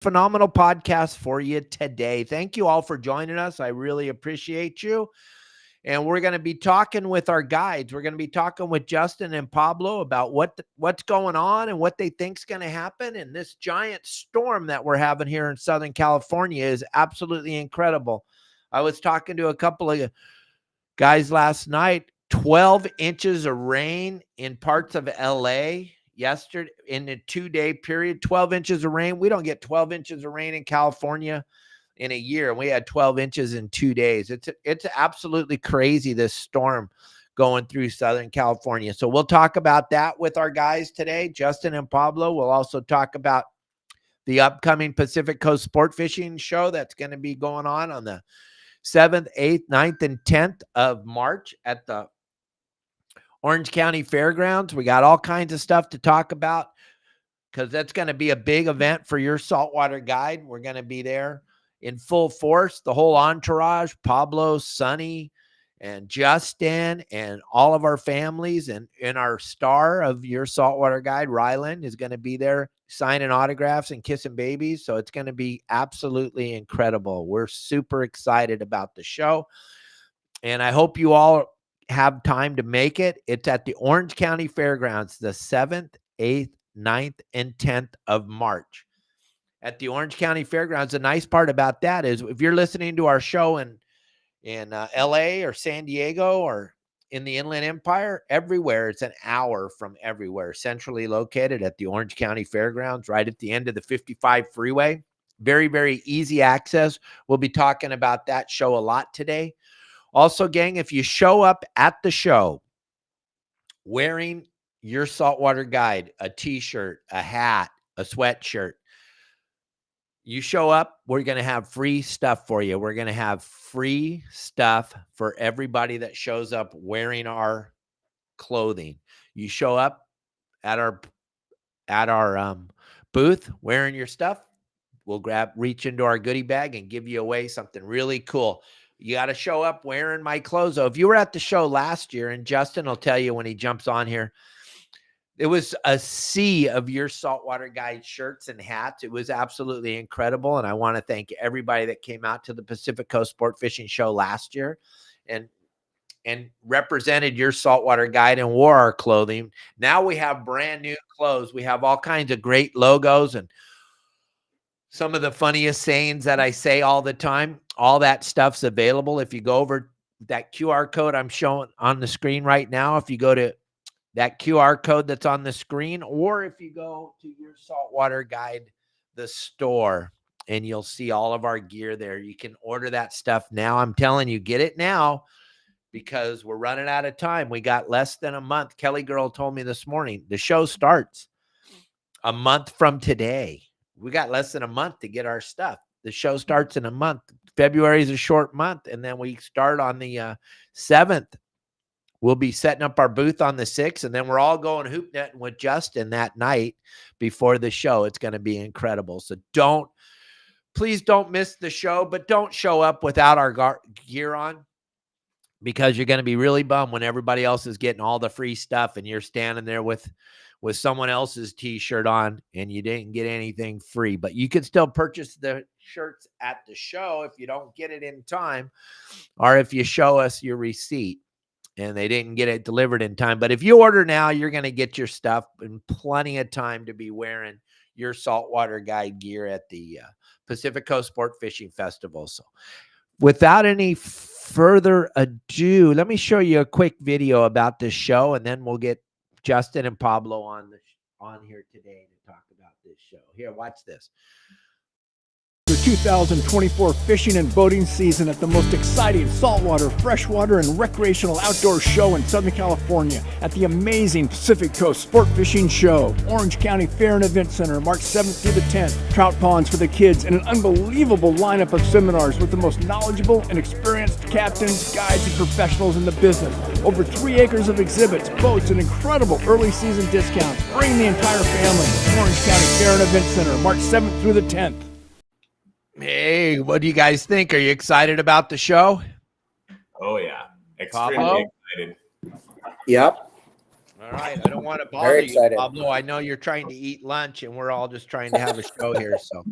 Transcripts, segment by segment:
phenomenal podcast for you today. Thank you all for joining us. I really appreciate you. And we're going to be talking with our guides. We're going to be talking with Justin and Pablo about what's going on and what they think's going to happen. And this giant storm that we're having here in Southern California is absolutely incredible. I was talking to a couple of guys last night. 12 inches of rain in parts of LA yesterday in a 2-day period. 12 inches of rain. We don't get 12 inches of rain in California in a year. We had 12 inches in 2 days. It's absolutely crazy, this storm going through Southern California. So we'll talk about that with our guys today, Justin and Pablo. We'll also talk about the upcoming Pacific Coast Sport Fishing show that's going to be going on the 7th, 8th, 9th, and 10th of March at the Orange County Fairgrounds. We got all kinds of stuff to talk about because that's going to be a big event for your saltwater guide. We're going to be there in full force, the whole entourage, Pablo, Sonny, and Justin, and all of our families, and our star of your saltwater guide, Ryland, is going to be there signing autographs and kissing babies. So it's going to be absolutely incredible. We're super excited about the show, and I hope you all have time to make it. It's at the Orange County Fairgrounds, the 7th, 8th, 9th, and 10th of March at the Orange County Fairgrounds. The nice part about that is if you're listening to our show in LA or San Diego or in the Inland Empire, everywhere, it's an hour from everywhere, centrally located at the Orange County Fairgrounds, right at the end of the 55 freeway. Very, very easy access. We'll be talking about that show a lot today. Also, gang, if you show up at the show wearing your saltwater guide, a t-shirt, a hat, a sweatshirt, you show up, we're going to have free stuff for you. We're going to have free stuff for everybody that shows up wearing our clothing. You show up at our booth wearing your stuff, we'll reach into our goodie bag and give you away something really cool. You got to show up wearing my clothes. So if you were at the show last year, and Justin will tell you when he jumps on here, it was a sea of your saltwater guide shirts and hats. It was absolutely incredible. And I want to thank everybody that came out to the Pacific Coast Sport Fishing Show last year and represented your saltwater guide and wore our clothing. Now we have brand new clothes. We have all kinds of great logos and some of the funniest sayings that I say all the time. All that stuff's available. If you go over that QR code I'm showing on the screen right now, if you go to that QR code that's on the screen, or if you go to your saltwater guide, the store, and you'll see all of our gear there. You can order that stuff now. I'm telling you, get it now because we're running out of time. We got less than a month. Kelly Girl told me this morning, the show starts a month from today. We got less than a month to get our stuff. The show starts in a month. February is a short month, and then we start on the 7th. We'll be setting up our booth on the 6th, and then we're all going hoop netting with Justin that night before the show. It's going to be incredible. So please don't miss the show, but don't show up without our gear on because you're going to be really bummed when everybody else is getting all the free stuff and you're standing there with someone else's t-shirt on and you didn't get anything free. But you can still purchase the shirts at the show if you don't get it in time or if you show us your receipt and they didn't get it delivered in time. But if you order now, you're going to get your stuff in plenty of time to be wearing your saltwater guide gear at the Pacific Coast Sport Fishing Festival. So without any further ado, let me show you a quick video about this show, and then we'll get Justin and Pablo on here today to talk about this show. Here, watch this. The 2024 fishing and boating season at the most exciting saltwater, freshwater, and recreational outdoor show in Southern California at the amazing Pacific Coast Sport Fishing Show. Orange County Fair and Event Center, March 7th through the 10th. Trout ponds for the kids and an unbelievable lineup of seminars with the most knowledgeable and experienced captains, guides, and professionals in the business. Over 3 acres of exhibits, boats, and incredible early season discounts. Bring the entire family. Orange County Fair and Event Center, March 7th through the 10th. Hey, what do you guys think? Are you excited about the show? Oh, yeah. Extremely excited. Yep. All right. I don't want to bother Very you, excited. Pablo. I know you're trying to eat lunch and we're all just trying to have a show here. So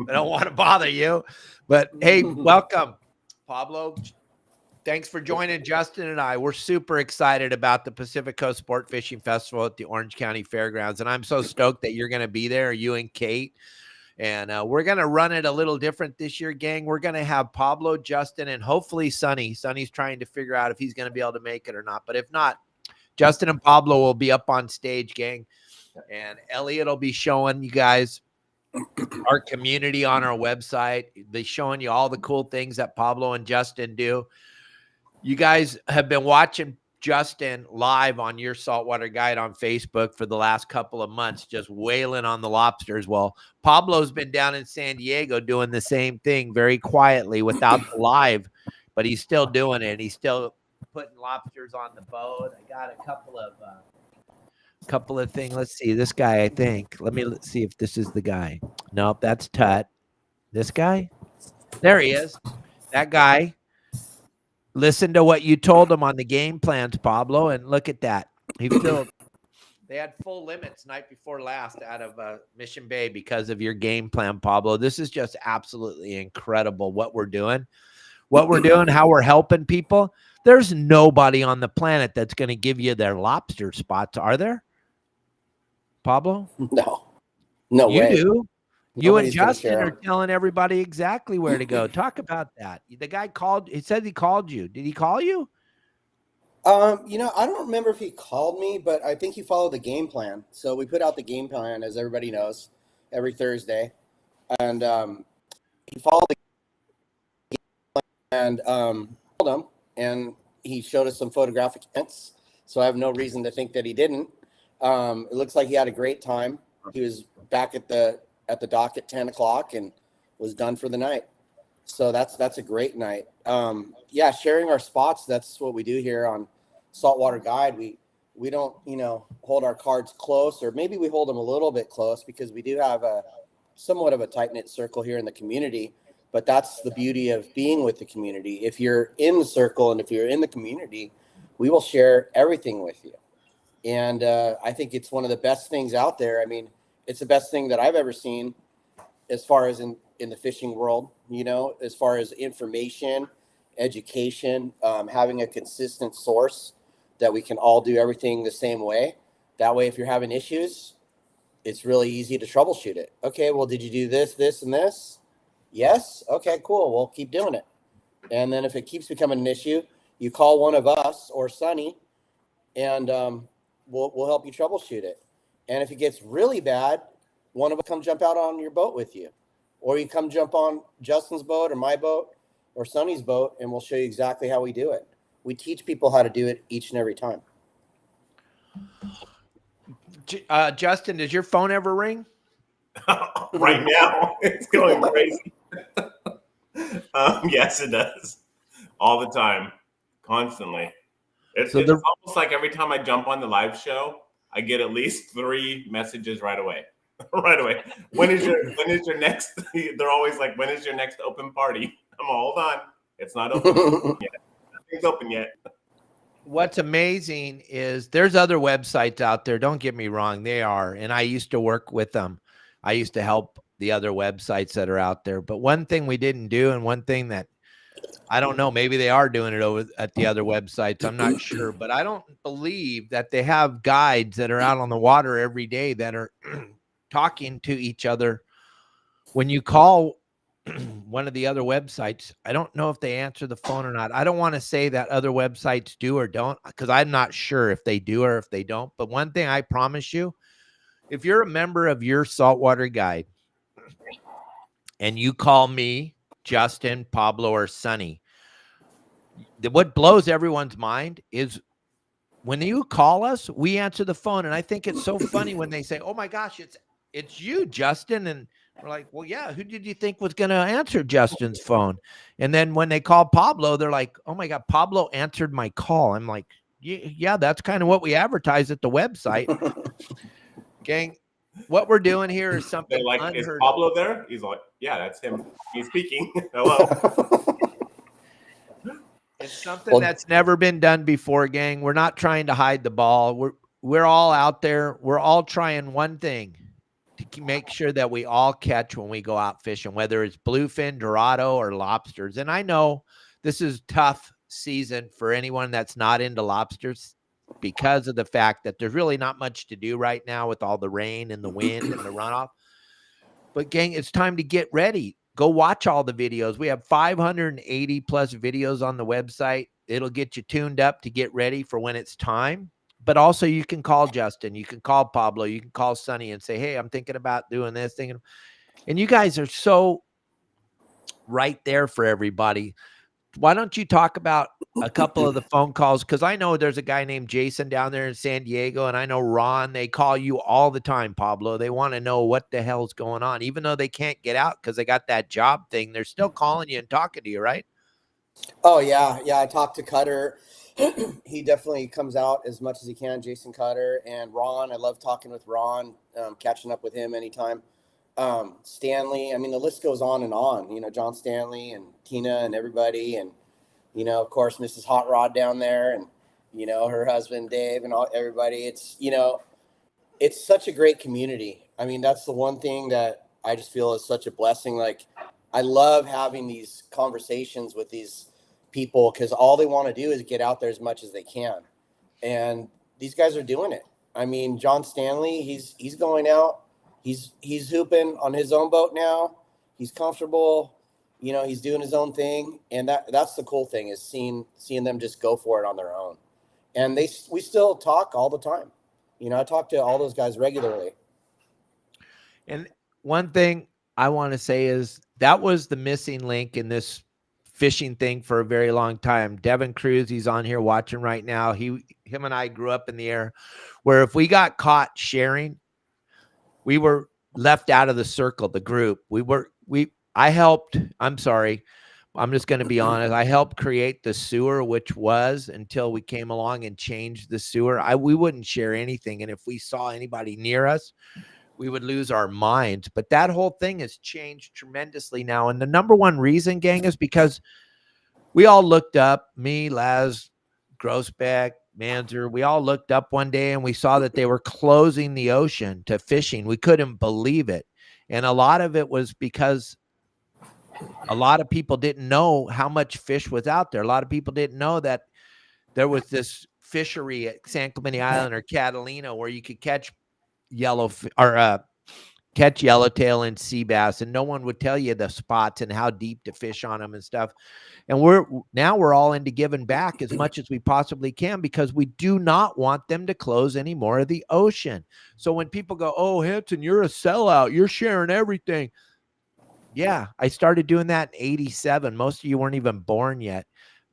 I don't want to bother you. But hey, welcome, Pablo. Thanks for joining Justin and I. We're super excited about the Pacific Coast Sport Fishing Festival at the Orange County Fairgrounds. And I'm so stoked that you're going to be there, you and Kate. And we're going to run it a little different this year, gang. We're going to have Pablo, Justin, and hopefully Sonny. Sonny's trying to figure out if he's going to be able to make it or not. But if not, Justin and Pablo will be up on stage, gang. And Elliot will be showing you guys our community on our website. They're showing you all the cool things that Pablo and Justin do. You guys have been watching Justin live on your Saltwater Guide on Facebook for the last couple of months, just wailing on the lobsters. Well, Pablo's been down in San Diego doing the same thing very quietly without the live, but he's still doing it. He's still putting lobsters on the boat. I got a couple of things. Let's see this guy. I think. Let's see if this is the guy. Nope, that's Tut. This guy. There he is. That guy. Listen to what you told him on the game plans, Pablo, and look at that. He filled. They had full limits night before last out of Mission Bay because of your game plan, Pablo. This is just absolutely incredible what we're doing, how we're helping people. There's nobody on the planet that's going to give you their lobster spots, are there? Pablo? No way. You do. You and Nobody's gonna Justin share are 'em. telling everybody exactly where to go. Talk about that. The guy called. He said he called you. Did he call you? I don't remember if he called me, but I think he followed the game plan. So we put out the game plan, as everybody knows, every Thursday, and he followed the game plan and told him, and he showed us some photographic hints. So I have no reason to think that he didn't. It looks like he had a great time. He was back at the dock at 10 o'clock and was done for the night. So that's a great night. Sharing our spots. That's what we do here on Saltwater Guide. We don't, hold our cards close, or maybe we hold them a little bit close because we do have a somewhat of a tight-knit circle here in the community. But that's the beauty of being with the community. If you're in the circle and if you're in the community, we will share everything with you. And I think it's one of the best things out there. I mean, it's the best thing that I've ever seen as far as in the fishing world, as far as information, education, having a consistent source that we can all do everything the same way. That way, if you're having issues, it's really easy to troubleshoot it. Okay, well, did you do this, this, and this? Yes? Okay, cool. We'll keep doing it. And then if it keeps becoming an issue, you call one of us or Sonny, and we'll help you troubleshoot it. And if it gets really bad, one of us come jump out on your boat with you. Or you come jump on Justin's boat or my boat or Sonny's boat, and we'll show you exactly how we do it. We teach people how to do it each and every time. Justin, does your phone ever ring? Right now, it's going crazy. Yes, it does. All the time. Constantly. It's almost like every time I jump on the live show, I get at least 3 messages right away. Right away. When is your next? They're always like, when is your next open party? I'm all, hold on. It's not open yet. Nothing's open yet. What's amazing is there's other websites out there. Don't get me wrong. They are. And I used to work with them. I used to help the other websites that are out there. But one thing we didn't do, and one thing that I don't know, maybe they are doing it over at the other websites. I'm not sure, but I don't believe that they have guides that are out on the water every day that are talking to each other. When you call one of the other websites, I don't know if they answer the phone or not. I don't want to say that other websites do or don't, because I'm not sure if they do or if they don't. But one thing I promise you, if you're a member of your Saltwater Guide and you call me, Justin, Pablo, or Sonny, what blows everyone's mind is when you call us, we answer the phone. And I think it's so funny when they say, oh my gosh, it's you, Justin. And we're like, well, yeah, who did you think was going to answer Justin's phone? And then when they call Pablo, they're like, oh my God, Pablo answered my call. I'm like, yeah, that's kind of what we advertise at the website. Gang, what we're doing here is something They're like, unheard is Pablo there? He's like, yeah, that's him. He's speaking. Hello. It's something that's never been done before, gang. We're not trying to hide the ball. we're all out there. We're all trying one thing to make sure that we all catch when we go out fishing, whether it's bluefin, dorado, or lobsters. And I know this is tough season for anyone that's not into lobsters because of the fact that there's really not much to do right now with all the rain and the wind and the runoff. But gang, it's time to get ready. Go watch all the videos. We have 580 plus videos on the website. It'll get you tuned up to get ready for when it's time. But also you can call Justin, you can call Pablo, you can call Sonny and say, hey, I'm thinking about doing this thing. And you guys are so right there for everybody. Why don't you talk about a couple of the phone calls? Because I know there's a guy named Jason down there in San Diego, and I know Ron, they call you all the time, Pablo. They want to know what the hell's going on. Even though they can't get out because they got that job thing, they're still calling you and talking to you, right? Oh, yeah. Yeah, I talked to Cutter. He definitely comes out as much as he can, Jason Cutter. And Ron, I love talking with Ron, catching up with him anytime. Stanley, I mean, the list goes on and on. You know, John Stanley and Tina and everybody. And, you know, of course, Mrs. Hot Rod down there and, you know, her husband, Dave, and everybody. It's, you know, it's such a great community. I mean, that's the one thing that I just feel is such a blessing. Like, I love having these conversations with these people because all they want to do is get out there as much as they can. And these guys are doing it. I mean, John Stanley, he's going out. He's hooping on his own boat now. He's comfortable. You know, he's doing his own thing. And that's the cool thing is seeing them just go for it on their own. And we still talk all the time. You know, I talk to all those guys regularly. And one thing I want to say is that was the missing link in this fishing thing for a very long time. Devin Cruz, he's on here watching right now. Him and I grew up in the air where if we got caught sharing, we were left out of the circle, the group. I helped, I'm sorry, I'm just going to be honest. I helped create the sewer, which was until we came along and changed the sewer. We wouldn't share anything. And if we saw anybody near us, we would lose our minds. But that whole thing has changed tremendously now. And the number one reason, gang, is because we all looked up, me, Laz, Grossbeck, Manzer, we all looked up one day and we saw that they were closing the ocean to fishing. We couldn't believe it. And a lot of it was because a lot of people didn't know how much fish was out there. A lot of people didn't know that there was this fishery at San Clemente Island or Catalina where you could catch catch yellowtail and sea bass, and no one would tell you the spots and how deep to fish on them and stuff. And we're all into giving back as much as we possibly can because we do not want them to close any more of the ocean. So when people go, oh, Hansen, you're a sellout, you're sharing everything. Yeah, I started doing that in 87. Most of you weren't even born yet.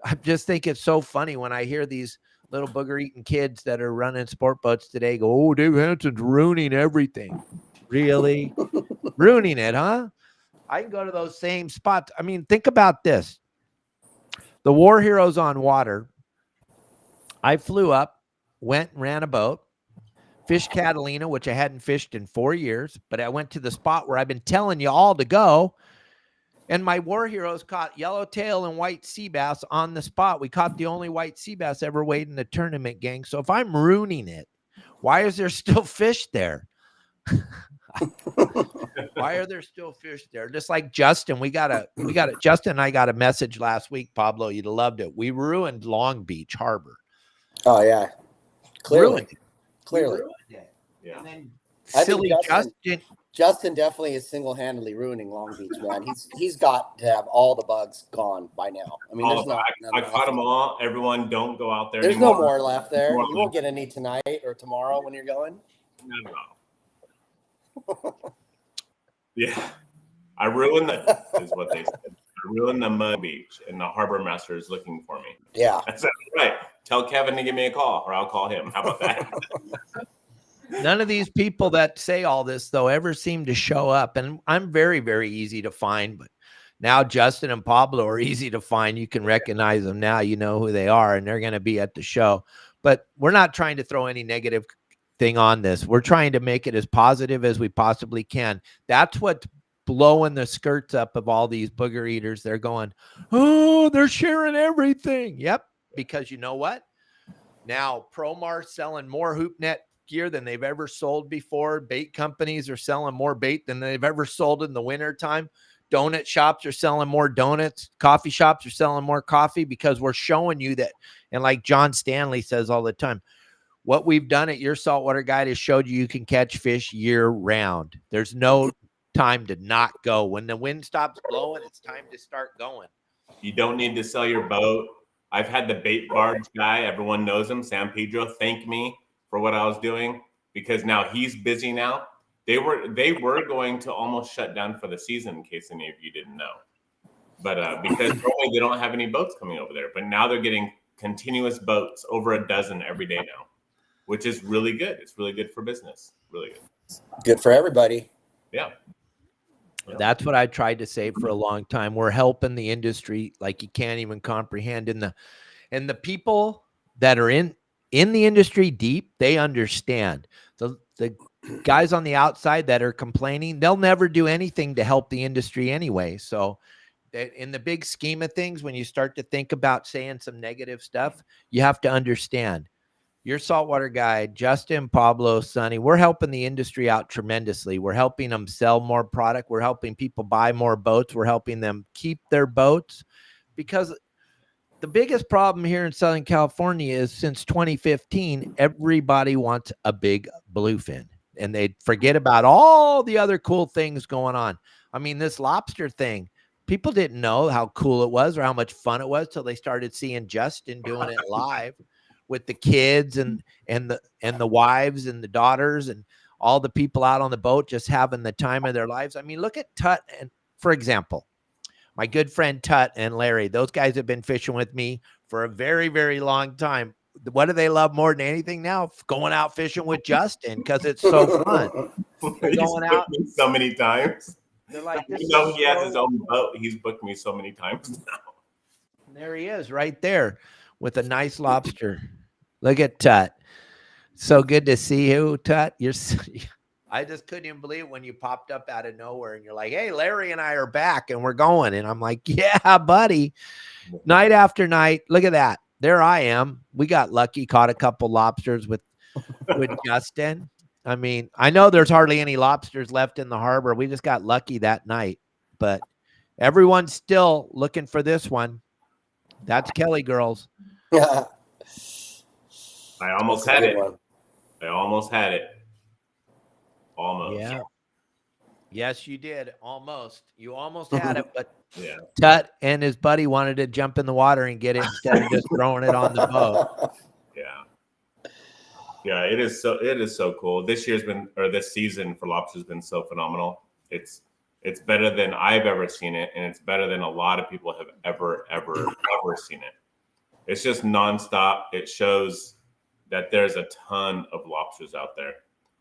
I just think it's so funny when I hear these little booger-eating kids that are running sport boats today go, oh, Dave Hansen's ruining everything. Really? Ruining it, huh? I can go to those same spots. I mean, think about this. The War Heroes on Water, I flew up, went and ran a boat, fished Catalina, which I hadn't fished in 4 years, but I went to the spot where I've been telling you all to go. And my War Heroes caught yellowtail and white sea bass on the spot. We caught the only white sea bass ever weighed in the tournament, gang. So if I'm ruining it, why is there still fish there? Why are there still fish there? Just like Justin, Justin and I got a message last week, Pablo. You'd have loved it. We ruined Long Beach Harbor. Oh, yeah. Clearly. Yeah. And then I silly think Justin definitely is single-handedly ruining Long Beach, man. He's got to have all the bugs gone by now. I mean, there's I caught them all. Everyone, don't go out there. There's anymore. no more left there. You won't get any tonight or tomorrow when you're going. No. Yeah, I ruined is what they said. I ruined the mud beach, and the harbor master is looking for me. Yeah, that's right. Tell Kevin to give me a call, or I'll call him. How about that? None of these people that say all this, though, ever seem to show up. And I'm very, very easy to find. But now Justin and Pablo are easy to find. You can recognize them now. You know who they are, and they're going to be at the show. But we're not trying to throw any negative thing on this. We're trying to make it as positive as we possibly can. That's what's blowing the skirts up of all these booger eaters. They're going, oh, they're sharing everything. Yep. Because you know what? Now, Promar selling more hoop net gear than they've ever sold before. Bait companies are selling more bait than they've ever sold in the wintertime. Donut shops are selling more donuts. Coffee shops are selling more coffee, because we're showing you that. And like John Stanley says all the time, what we've done at Your Saltwater Guide is showed you can catch fish year round. There's no time to not go. When the wind stops blowing, it's time to start going. You don't need to sell your boat. I've had the bait barge guy, everyone knows him, San Pedro, thank me for what I was doing, because now he's busy now. They were going to almost shut down for the season, in case any of you didn't know. But because normally they don't have any boats coming over there, but now they're getting continuous boats, over a dozen every day now, which is really good. It's really good for business. Really good. Good for everybody. Yeah. That's what I tried to say for a long time. We're helping the industry like you can't even comprehend. And the people that are in the industry deep, they understand. The guys on the outside that are complaining, they'll never do anything to help the industry anyway. So in the big scheme of things, when you start to think about saying some negative stuff, you have to understand. Your Saltwater Guide, Justin, Pablo, Sonny, we're helping the industry out tremendously. We're helping them sell more product. We're helping people buy more boats. We're helping them keep their boats, because the biggest problem here in Southern California is since 2015, everybody wants a big bluefin, and they forget about all the other cool things going on. I mean, this lobster thing, people didn't know how cool it was or how much fun it was till they started seeing Justin doing it live with the kids and the wives and the daughters and all the people out on the boat just having the time of their lives. I mean, look at Tut, and for example, my good friend Tut and Larry, those guys have been fishing with me for a very, very long time. What do they love more than anything now? Going out fishing with Justin, because it's so fun. Going out so many times. They're like, he has his own boat. He's booked me so many times now. There he is, right there with a nice lobster. Look at Tut. So good to see you, Tut. I just couldn't even believe when you popped up out of nowhere and you're like, hey, Larry and I are back and we're going. And I'm like, yeah, buddy. Night after night. Look at that. There I am. We got lucky, caught a couple lobsters with Justin. I mean, I know there's hardly any lobsters left in the harbor. We just got lucky that night. But everyone's still looking for this one. That's Kelly girls. I almost had it. I almost had it. Almost. Yeah. Yes, you did. Almost. You almost had it, but yeah. Tut and his buddy wanted to jump in the water and get it instead of just throwing it on the boat. Yeah. Yeah, it is so cool. This season for lobster has been so phenomenal. It's better than I've ever seen it, and it's better than a lot of people have ever seen it. It's just nonstop. It shows that there's a ton of lobsters out there.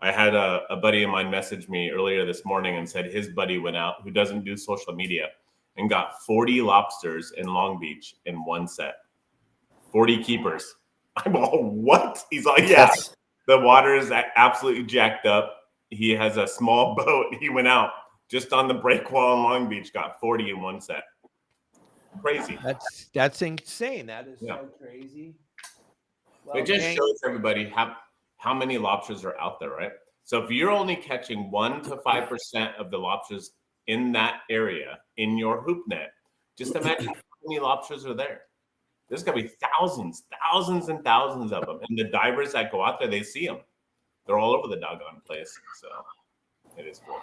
I had a buddy of mine message me earlier this morning and said his buddy went out, who doesn't do social media, and got 40 lobsters in Long Beach in one set. 40 keepers. I'm all, what? He's like, yeah, the water is absolutely jacked up. He has a small boat. He went out just on the breakwall in Long Beach, got 40 in one set. Crazy. That's insane. That is so crazy. Well, it just shows everybody how many lobsters are out there, right? So if you're only catching 1 to 5% of the lobsters in that area in your hoop net, just imagine how many lobsters are there. There's gonna be thousands and thousands of them. And the divers that go out there, they see them. They're all over the doggone place. So it is cool.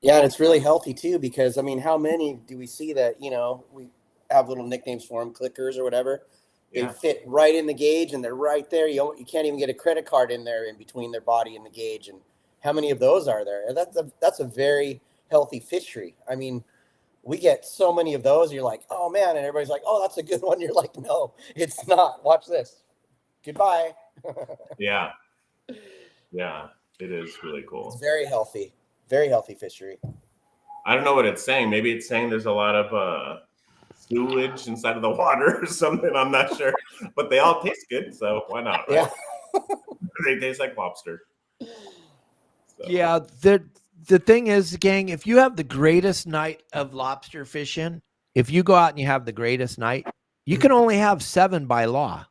Yeah, and it's really healthy too, because I mean, how many do we see that, we have little nicknames for them, clickers or whatever. They fit right in the gauge and they're right there. You can't even get a credit card in there in between their body and the gauge. And how many of those are there? And that's a very healthy fishery. I mean, we get so many of those. You're like, oh man. And everybody's like, oh, that's a good one. You're like, no, it's not. Watch this. Goodbye. Yeah. Yeah. It is really cool. It's very healthy fishery. I don't know what it's saying. Maybe it's saying there's a lot of sewage inside of the water or something. I'm not sure, but they all taste good. So why not? Right? Yeah. They taste like lobster. So. Yeah. The thing is, gang, if you have the greatest night of lobster fishing, if you go out and you have the greatest night, you can only have 7 by law.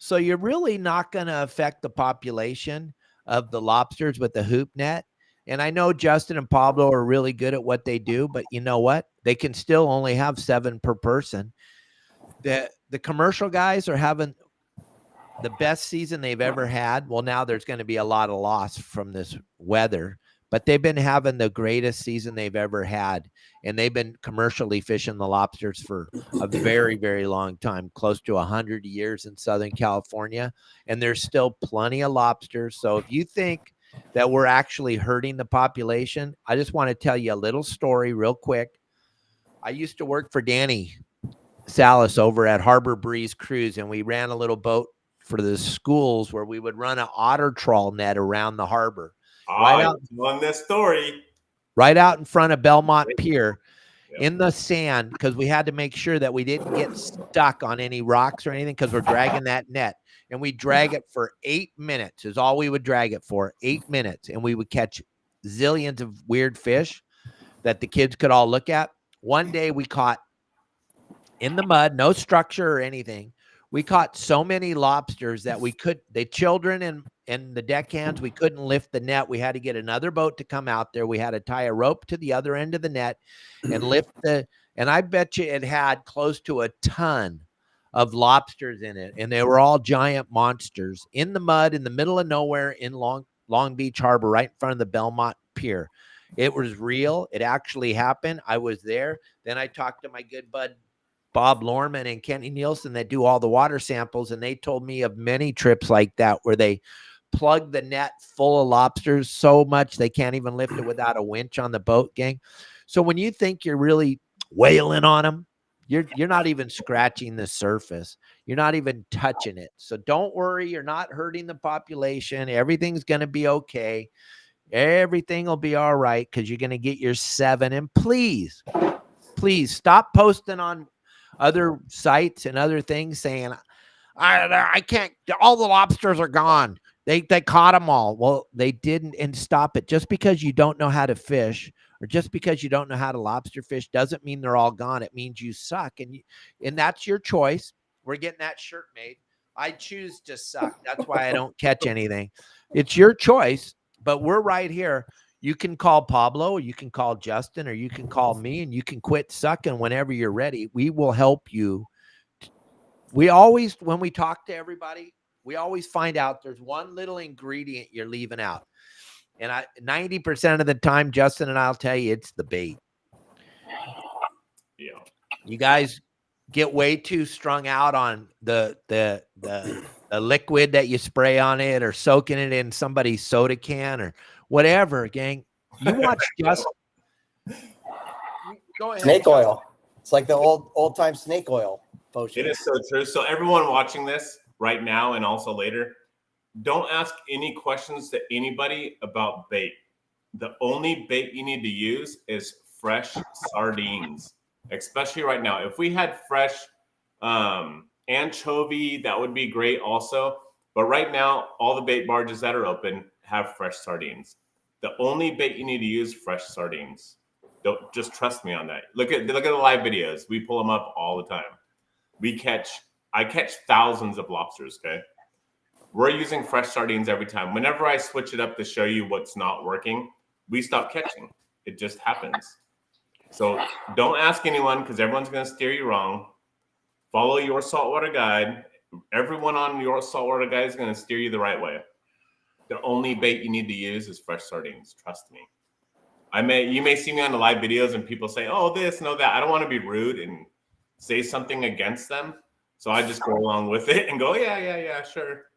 So you're really not going to affect the population of the lobsters with the hoop net. And I know Justin and Pablo are really good at what they do, but you know what? They can still only have 7 per person. The commercial guys are having the best season they've ever had. Well, now there's going to be a lot of loss from this weather, but they've been having the greatest season they've ever had. And they've been commercially fishing the lobsters for a very, very long time, close to 100 years in Southern California. And there's still plenty of lobsters. So if you think that we're actually hurting the population, I just want to tell you a little story real quick. I used to work for Danny Salas over at Harbor Breeze Cruise, and we ran a little boat for the schools where we would run an otter trawl net around the harbor. Right out on this story. Right out in front of Belmont Pier in the sand, because we had to make sure that we didn't get stuck on any rocks or anything, because we're dragging that net. And we drag it for 8 minutes is all we would drag it for, 8 minutes. And we would catch zillions of weird fish that the kids could all look at. One day we caught in the mud, no structure or anything. We caught so many lobsters that the children and the deckhands, we couldn't lift the net. We had to get another boat to come out there. We had to tie a rope to the other end of the net and lift and I bet you it had close to a ton of lobsters in it. And they were all giant monsters in the mud in the middle of nowhere in Long Beach Harbor, right in front of the Belmont Pier. It was real. It actually happened. I was there. Then I talked to my good bud, Bob Lorman and Kenny Nielsen, that do all the water samples. And they told me of many trips like that where they plug the net full of lobsters so much they can't even lift it without a winch on the boat, gang. So when you think you're really wailing on them, you're not even scratching the surface. You're not even touching it. So don't worry. You're not hurting the population. Everything's going to be okay. Everything will be all right, because you're going to get your 7. And please stop posting on other sites and other things saying, I can't, all the lobsters are gone. They caught them all. Well, they didn't. And stop it. Just because you don't know how to fish, or just because you don't know how to lobster fish, doesn't mean they're all gone. It means you suck. And that's your choice. We're getting that shirt made. I choose to suck. That's why I don't catch anything. It's your choice, but we're right here. You can call Pablo, or you can call Justin, or you can call me, and you can quit sucking whenever you're ready. We will help you. We always, when we talk to everybody, we always find out there's one little ingredient you're leaving out. And 90% of the time, Justin and I'll tell you, it's the bait. Yeah. You guys get way too strung out on the liquid that you spray on it, or soaking it in somebody's soda can or whatever, gang. You watch just go ahead. Snake oil. It's like the old time snake oil potion. It is so true. So everyone watching this right now and also later, don't ask any questions to anybody about bait. The only bait you need to use is fresh sardines, especially right now. If we had fresh anchovy, that would be great also. But right now, all the bait barges that are open have fresh sardines. The only bait you need to use, fresh sardines. Don't just trust me on that. Look at the live videos. We pull them up all the time. I catch thousands of lobsters. Okay, we're using fresh sardines every time. Whenever I switch it up to show you what's not working, we stop catching. It just happens. So don't ask anyone, because everyone's going to steer you wrong. Follow your saltwater guide. Everyone on your saltwater guide is going to steer you the right way. The only bait you need to use is fresh sardines. Trust me. You may see me on the live videos and people say, "Oh, this, no, that." I don't want to be rude and say something against them, so I just go along with it and go, "Yeah, sure."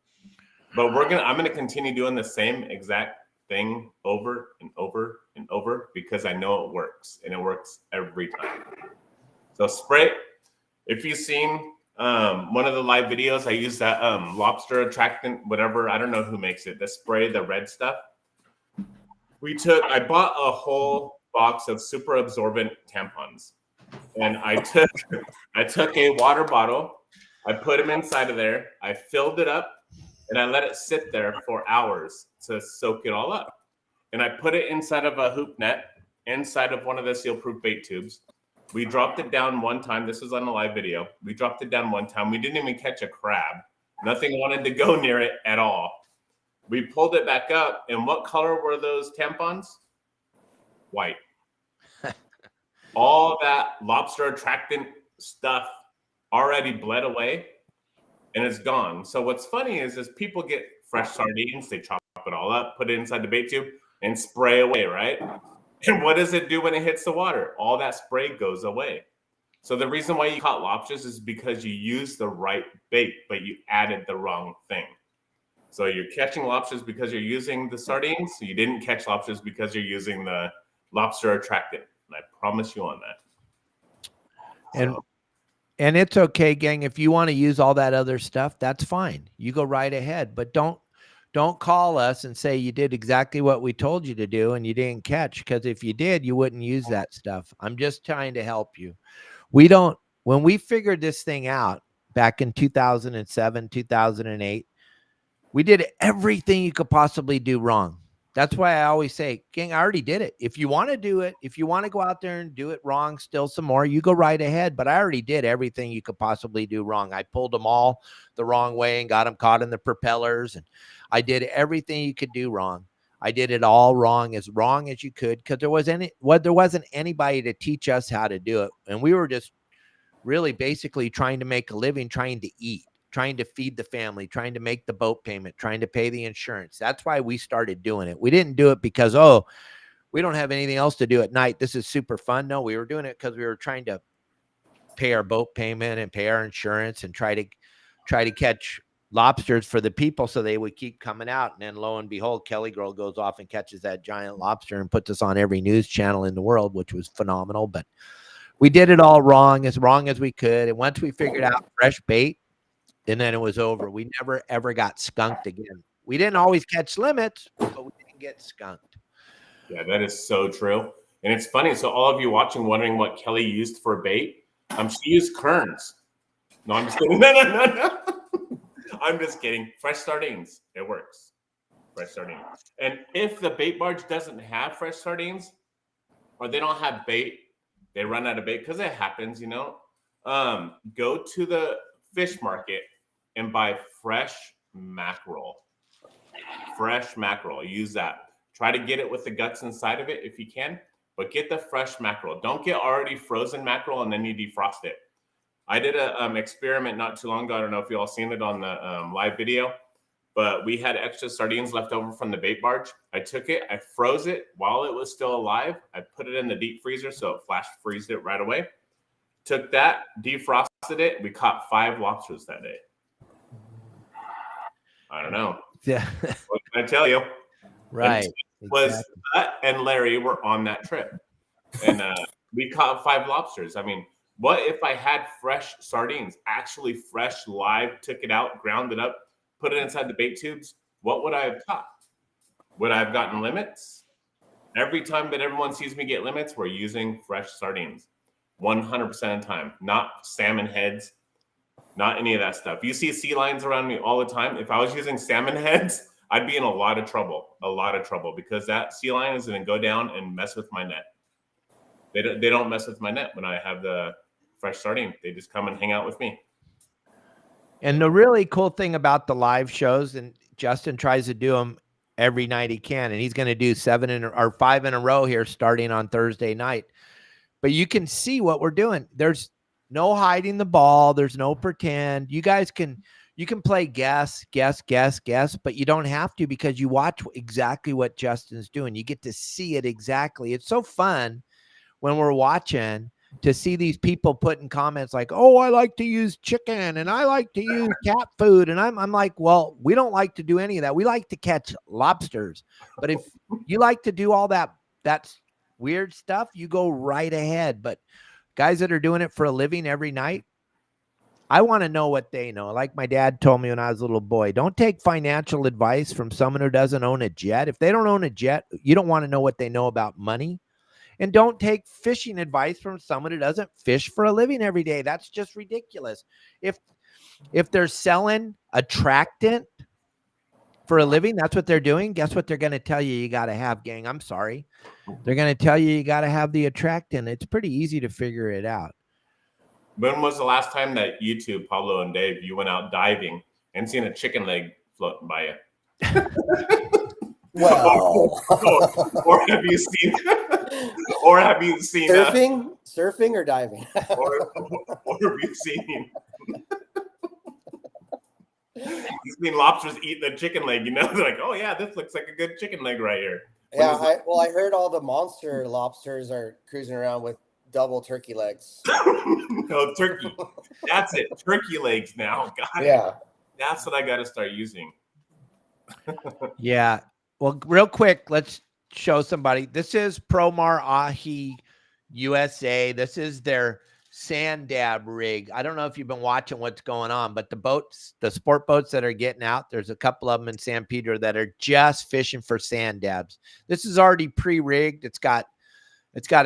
But I'm gonna continue doing the same exact thing over and over and over, because I know it works, and it works every time. So spray. If you've seen one of the live videos, I use that lobster attractant, whatever. I don't know who makes it. The spray, the red stuff. I bought a whole box of super absorbent tampons, and I took a water bottle, I put them inside of there, I filled it up, and I let it sit there for hours to soak it all up. And I put it inside of a hoop net, inside of one of the seal-proof bait tubes. We dropped it down one time. This was on a live video. We dropped it down one time. We didn't even catch a crab. Nothing wanted to go near it at all. We pulled it back up, and what color were those tampons? White. All that lobster attractant stuff already bled away, and it's gone. So what's funny is people get fresh sardines, they chop it all up, put it inside the bait tube, and spray away, right? And what does it do when it hits the water? All that spray goes away. So the reason why you caught lobsters is because you used the right bait, but you added the wrong thing. So you're catching lobsters because you're using the sardines. So you didn't catch lobsters because you're using the lobster attractant. And I promise you on that. And it's okay, gang. If you want to use all that other stuff, that's fine. You go right ahead, but don't call us and say you did exactly what we told you to do and you didn't catch, because if you did, you wouldn't use that stuff. I'm just trying to help you. When we figured this thing out back in 2007, 2008, we did everything you could possibly do wrong. That's why I always say, gang, I already did it. If you want to do it, if you want to go out there and do it wrong, still some more, you go right ahead. But I already did everything you could possibly do wrong. I pulled them all the wrong way and got them caught in the propellers. And I did everything you could do wrong. I did it all wrong as you could, because there wasn't anybody to teach us how to do it. And we were just really basically trying to make a living, trying to eat, trying to feed the family, trying to make the boat payment, trying to pay the insurance. That's why we started doing it. We didn't do it because, we don't have anything else to do at night, this is super fun. No, we were doing it because we were trying to pay our boat payment and pay our insurance and try to catch lobsters for the people so they would keep coming out. And then lo and behold, Kelly Girl goes off and catches that giant lobster and puts us on every news channel in the world, which was phenomenal. But we did it all wrong as we could. And once we figured out fresh bait, and then it was over. We never, ever got skunked again. We didn't always catch limits, but we didn't get skunked. Yeah, that is so true. And it's funny. So all of you watching wondering what Kelly used for bait, she used kerns. No, I'm just kidding. No. I'm just kidding. Fresh sardines. It works. Fresh sardines. And if the bait barge doesn't have fresh sardines, or they don't have bait, they run out of bait, because it happens, go to the fish market and buy fresh mackerel. Fresh mackerel. Use that. Try to get it with the guts inside of it if you can, but get the fresh mackerel. Don't get already frozen mackerel and then you defrost it. I did an experiment not too long ago. I don't know if you all seen it on the live video, but we had extra sardines left over from the bait barge. I took it, I froze it while it was still alive. I put it in the deep freezer, so it flash freezed it right away. Took that, defrosted it. We caught 5 lobsters that day. I don't know. Yeah. What can I tell you? Right. Was Pat and Larry were on that trip, and we caught 5 lobsters. I mean, what if I had fresh sardines, actually fresh, live, took it out, ground it up, put it inside the bait tubes? What would I have caught? Would I have gotten limits? Every time that everyone sees me get limits, we're using fresh sardines. 100% of the time, not salmon heads, not any of that stuff. You see sea lions around me all the time. If I was using salmon heads, I'd be in a lot of trouble, because that sea lion is going to go down and mess with my net. They don't mess with my net when I have the fresh sardine. They just come and hang out with me. And the really cool thing about the live shows, and Justin tries to do them every night he can, and he's going to do 5 in a row here starting on Thursday night. But you can see what we're doing. There's no hiding the ball. There's no pretend. You guys can play guess, but you don't have to, because you watch exactly what Justin's doing. You get to see it exactly. It's so fun when we're watching to see these people putting comments like, "Oh, I like to use chicken and I like to use cat food." And I'm like, well, we don't like to do any of that. We like to catch lobsters. But if you like to do all that's weird stuff, you go right ahead. But guys that are doing it for a living every night, I want to know what they know. Like my dad told me when I was a little boy, don't take financial advice from someone who doesn't own a jet. If they don't own a jet, you don't want to know what they know about money. And don't take fishing advice from someone who doesn't fish for a living every day. That's just ridiculous. If they're selling attractant for a living, that's what they're doing. Guess what they're going to tell you got to have, gang? I'm sorry. They're going to tell you got to have the attractant. It's pretty easy to figure it out. When was the last time that you two, Pablo and Dave, you went out diving and seeing a chicken leg floating by you. Well, or have you seen? Or have you seen surfing or diving? or have you seen? You've seen lobsters eat the chicken leg. They're like, oh yeah, this looks like a good chicken leg right here. Yeah, I heard all the monster lobsters are cruising around with double turkey legs. No, turkey. That's it. Turkey legs now. Got it. Yeah. That's what I got to start using. Yeah. Well, real quick, let's show somebody. This is Promar Ahi USA. This is their sand dab rig. I don't know if you've been watching what's going on, but the sport boats that are getting out, there's a couple of them in San Pedro that are just fishing for sand dabs. This is already pre-rigged. It's got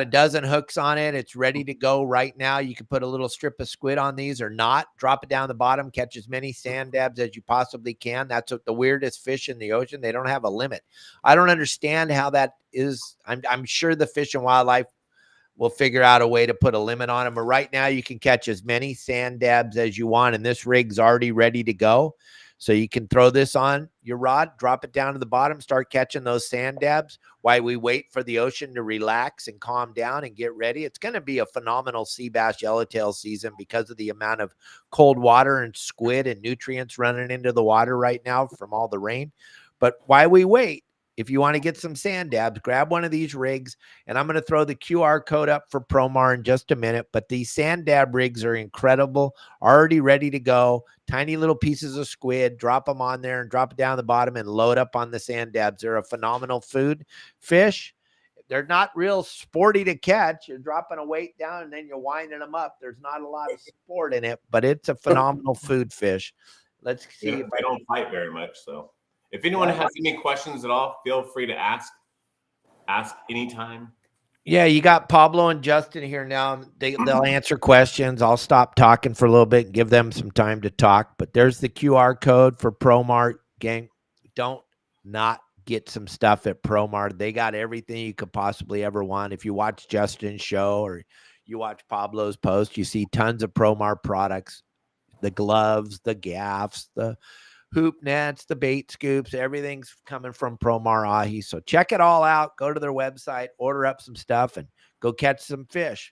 a dozen hooks on it. It's ready to go right now. You can put a little strip of squid on these or not. Drop it down the bottom. Catch as many sand dabs as you possibly can. That's what the weirdest fish in the ocean. They don't have a limit. I don't understand how that is. I'm sure the Fish and Wildlife will figure out a way to put a limit on them. But right now you can catch as many sand dabs as you want. And this rig's already ready to go. So you can throw this on your rod, drop it down to the bottom, start catching those sand dabs while we wait for the ocean to relax and calm down and get ready. It's going to be a phenomenal sea bass yellowtail season because of the amount of cold water and squid and nutrients running into the water right now from all the rain. But while we wait, if you want to get some sand dabs, grab one of these rigs, and I'm going to throw the QR code up for Promar in just a minute. But these sand dab rigs are incredible, already ready to go. Tiny little pieces of squid, drop them on there and drop it down the bottom and load up on the sand dabs. They're a phenomenal food fish. They're not real sporty to catch. You're dropping a weight down and then you're winding them up. There's not a lot of sport in it, but it's a phenomenal food fish. Let's see. If I don't fight very much, so. If anyone has any questions at all, feel free to ask. Ask anytime. Yeah, you got Pablo and Justin here now. They'll answer questions. I'll stop talking for a little bit and give them some time to talk. But there's the QR code for Promar. Gang, don't not get some stuff at Promar. They got everything you could possibly ever want. If you watch Justin's show or you watch Pablo's post, you see tons of Promar products. The gloves, the gaffs, the hoop nets, the bait scoops, everything's coming from Promar Ahi. So check it all out. Go to their website, order up some stuff, and go catch some fish.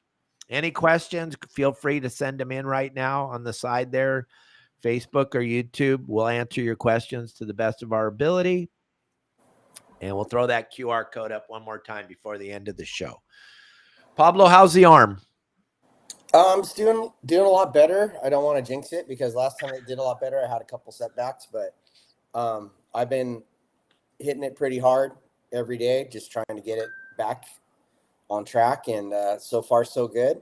Any questions, feel free to send them in right now on the side there, Facebook or YouTube. We'll answer your questions to the best of our ability. And we'll throw that QR code up one more time before the end of the show. Pablo, how's the arm? It's doing a lot better. I don't want to jinx it because last time it did a lot better. I had a couple setbacks, but I've been hitting it pretty hard every day, just trying to get it back on track. And so far, so good.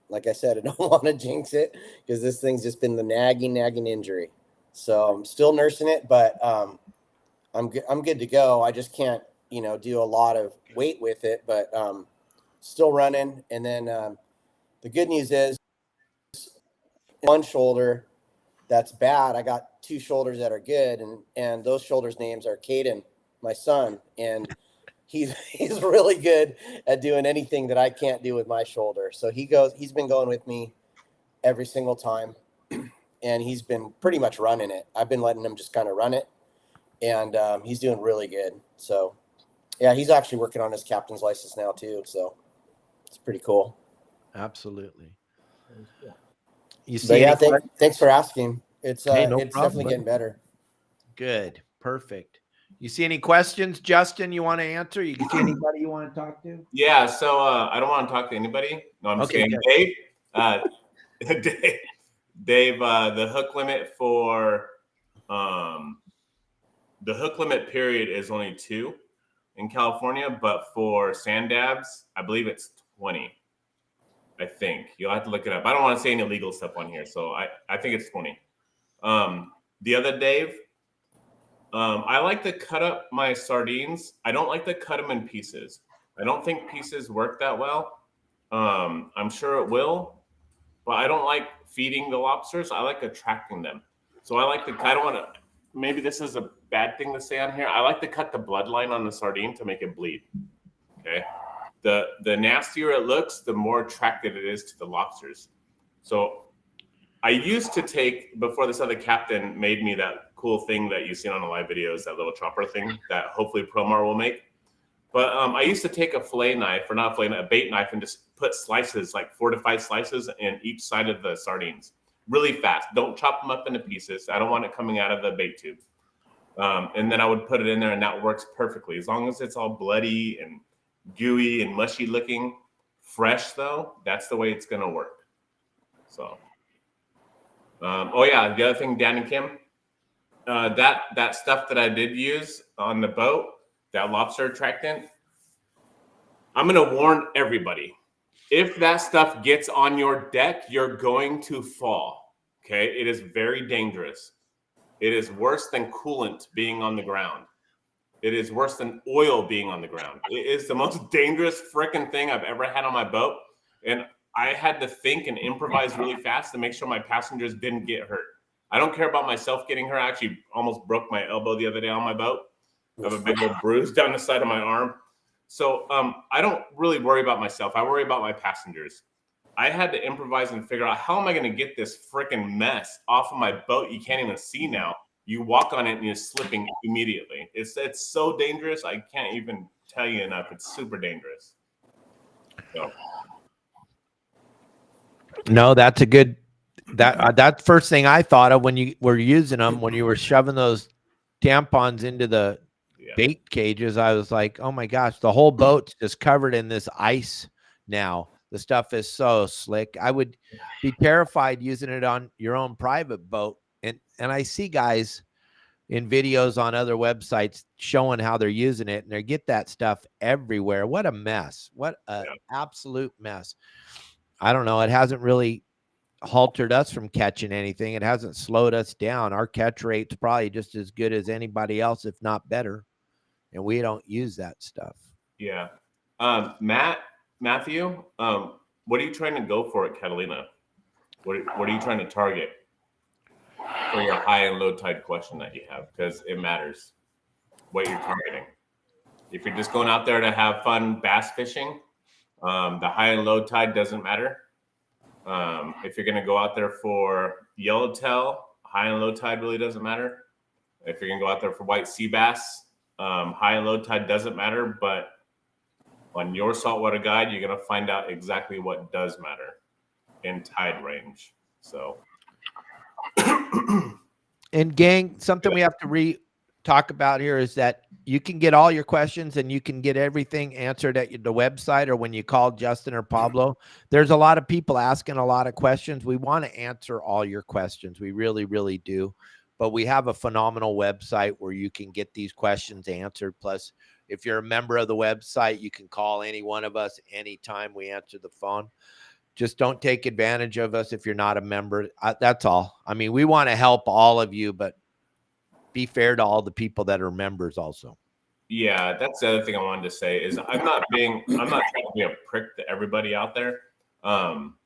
Like I said, I don't want to jinx it because this thing's just been the nagging injury. So I'm still nursing it, but I'm good to go. I just can't, do a lot of weight with it, but still running. And then the good news is one shoulder that's bad. I got two shoulders that are good, and those shoulders' names are Caden, my son, and he's really good at doing anything that I can't do with my shoulder. So he's been going with me every single time, and he's been pretty much running it. I've been letting him just kind of run it, and he's doing really good. So yeah, he's actually working on his captain's license now too. So it's pretty cool. Absolutely. You see, thanks for asking. It's definitely getting better. Good. Perfect. You see any questions, Justin, you want to answer? You can see anybody you want to talk to? Yeah, so I don't want to talk to anybody. No, I'm just kidding. Dave, the hook limit for the hook limit period is only 2 in California, but for sand dabs, I believe it's 20. I think you'll have to look it up. I don't want to say any illegal stuff on here, so I think it's 20. The other Dave, I like to cut up my sardines. I don't like to cut them in pieces. I don't think pieces work that well. I'm sure it will, but I don't like feeding the lobsters. I like attracting them. So I don't want to, maybe this is a bad thing to say on here. I like to cut the bloodline on the sardine to make it bleed. Okay. The nastier it looks, the more attractive it is to the lobsters. So I used to take, before this other captain made me that cool thing that you've seen on the live videos, that little chopper thing that hopefully Promar will make. But I used to take a fillet knife, or not a fillet knife, a bait knife, and just put slices, like 4 to 5 slices in each side of the sardines really fast. Don't chop them up into pieces. I don't want it coming out of the bait tube. And then I would put it in there, and that works perfectly. As long as it's all bloody and gooey and mushy looking, fresh though, that's the way it's going to work. So, oh yeah, the other thing, Dan and Kim, that stuff that I did use on the boat, that lobster attractant, I'm going to warn everybody. If that stuff gets on your deck, you're going to fall. Okay. It is very dangerous. It is worse than coolant being on the ground. It is worse than oil being on the ground. It is the most dangerous freaking thing I've ever had on my boat. And I had to think and improvise really fast to make sure my passengers didn't get hurt. I don't care about myself getting hurt. I actually almost broke my elbow the other day on my boat. I have a big old bruise down the side of my arm. So I don't really worry about myself. I worry about my passengers. I had to improvise and figure out, how am I going to get this freaking mess off of my boat? You can't even see now. You walk on it and you're slipping immediately. It's so dangerous. I can't even tell you enough. It's super dangerous. So. No, that's a good, that first thing I thought of when you were using them, when you were shoving those tampons into the bait cages. I was like, oh my gosh, the whole boat's just covered in this ice now. The stuff is so slick. I would be terrified using it on your own private boat. And I see guys in videos on other websites showing how they're using it, and they get that stuff everywhere. What a mess. What an absolute mess. I don't know. It hasn't really haltered us from catching anything. It hasn't slowed us down. Our catch rate's probably just as good as anybody else, if not better. And we don't use that stuff. Yeah. Matthew, what are you trying to go for at Catalina? What are you trying to target for your high and low tide question that you have? Because it matters what you're targeting. If you're just going out there to have fun bass fishing, the high and low tide doesn't matter. If you're going to go out there for yellowtail, high and low tide really doesn't matter. If you're going to go out there for white sea bass, high and low tide doesn't matter. But on your saltwater guide, you're going to find out exactly what does matter in tide range. So, and gang, something we have to talk about here is that you can get all your questions and you can get everything answered at the website or when you call Justin or Pablo. There's a lot of people asking a lot of questions. We want to answer all your questions. We really, really do. But we have a phenomenal website where you can get these questions answered. Plus, if you're a member of the website, you can call any one of us anytime we answer the phone. Just don't take advantage of us if you're not a member. That's all. I mean, we want to help all of you, but be fair to all the people that are members also. Yeah, that's the other thing I wanted to say is I'm not trying to be a prick to everybody out there.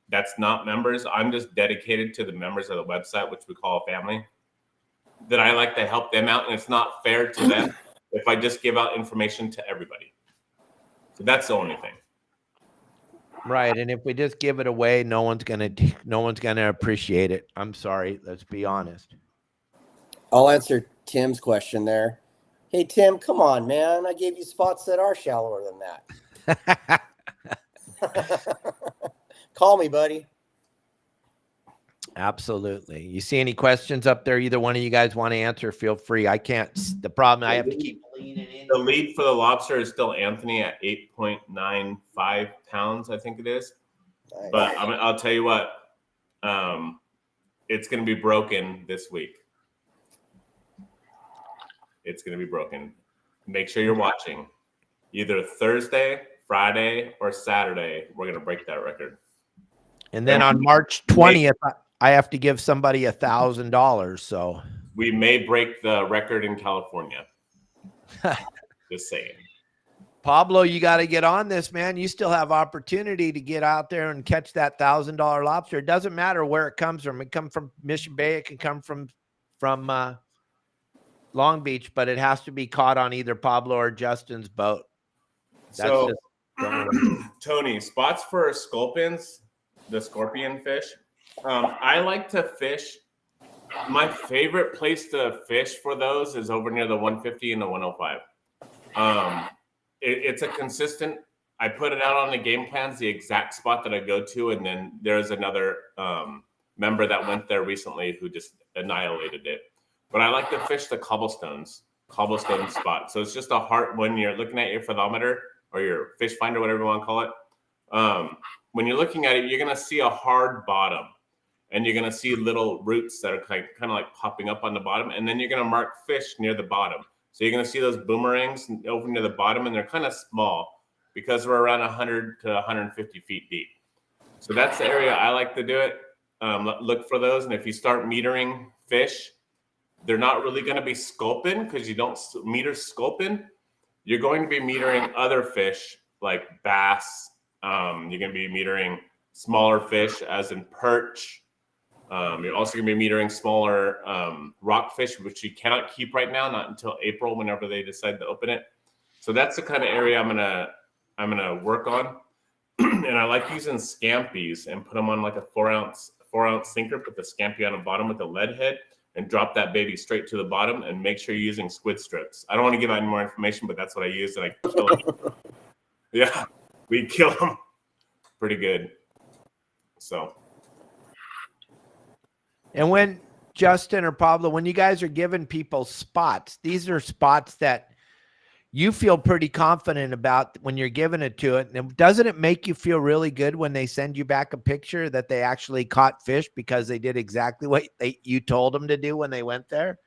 That's not members. I'm just dedicated to the members of the website, which we call a family, that I like to help them out. And it's not fair to them if I just give out information to everybody. So that's the only thing. Right. And if we just give it away, no one's going to appreciate it. I'm sorry. Let's be honest. I'll answer Tim's question there. Hey, Tim, come on, man. I gave you spots that are shallower than that. Call me, buddy. Absolutely. You see any questions up there? Either one of you guys want to answer, feel free. I can't. The problem, I have to keep leaning in. The lead for the lobster is still Anthony at 8.95 pounds, I think it is. Nice. But I'll tell you what, it's going to be broken this week. It's going to be broken. Make sure you're watching. Either Thursday, Friday, or Saturday, we're going to break that record. And then on March 20th, I have to give somebody $1,000. So we may break the record in California. Just saying. Pablo, you got to get on this, man. You still have opportunity to get out there and catch that $1,000 lobster. It doesn't matter where it comes from. It can come from Mission Bay. It can come from Long Beach, but it has to be caught on either Pablo or Justin's boat. That's so, Tony, spots for sculpins, the scorpion fish. I like to fish. My favorite place to fish for those is over near the 150 and the 105. It's a consistent. I put it out on the game plans, the exact spot that I go to, and then there's another member that went there recently who just annihilated it. But I like to fish the cobblestone spot. So it's just a heart when you're looking at your fathometer or your fish finder, whatever you want to call it. When you're looking at it, you're going to see a hard bottom, and you're going to see little roots that are kind of like popping up on the bottom, and then you're going to mark fish near the bottom. So you're going to see those boomerangs over near the bottom, and they're kind of small because we're around 100 to 150 feet deep. So that's the area I like to do it. Look for those, and if you start metering fish, they're not really going to be sculpin because you don't meter sculpin. You're going to be metering other fish like bass. You're going to be metering smaller fish, as in perch. You're also going to be metering smaller rockfish, which you cannot keep right now, not until April, whenever they decide to open it. So that's the kind of area I'm gonna work on. And I like using scampies and put them on like a 4-ounce sinker. Put the scampi on the bottom with the lead head and drop that baby straight to the bottom. And make sure you're using squid strips. I don't want to give out any more information, but that's what I use, and I kill them. Yeah, we kill them pretty good. So. And when Justin or Pablo, when you guys are giving people spots, these are spots that you feel pretty confident about when you're giving it to it. And doesn't it make you feel really good when they send you back a picture that they actually caught fish because they did exactly what you told them to do when they went there?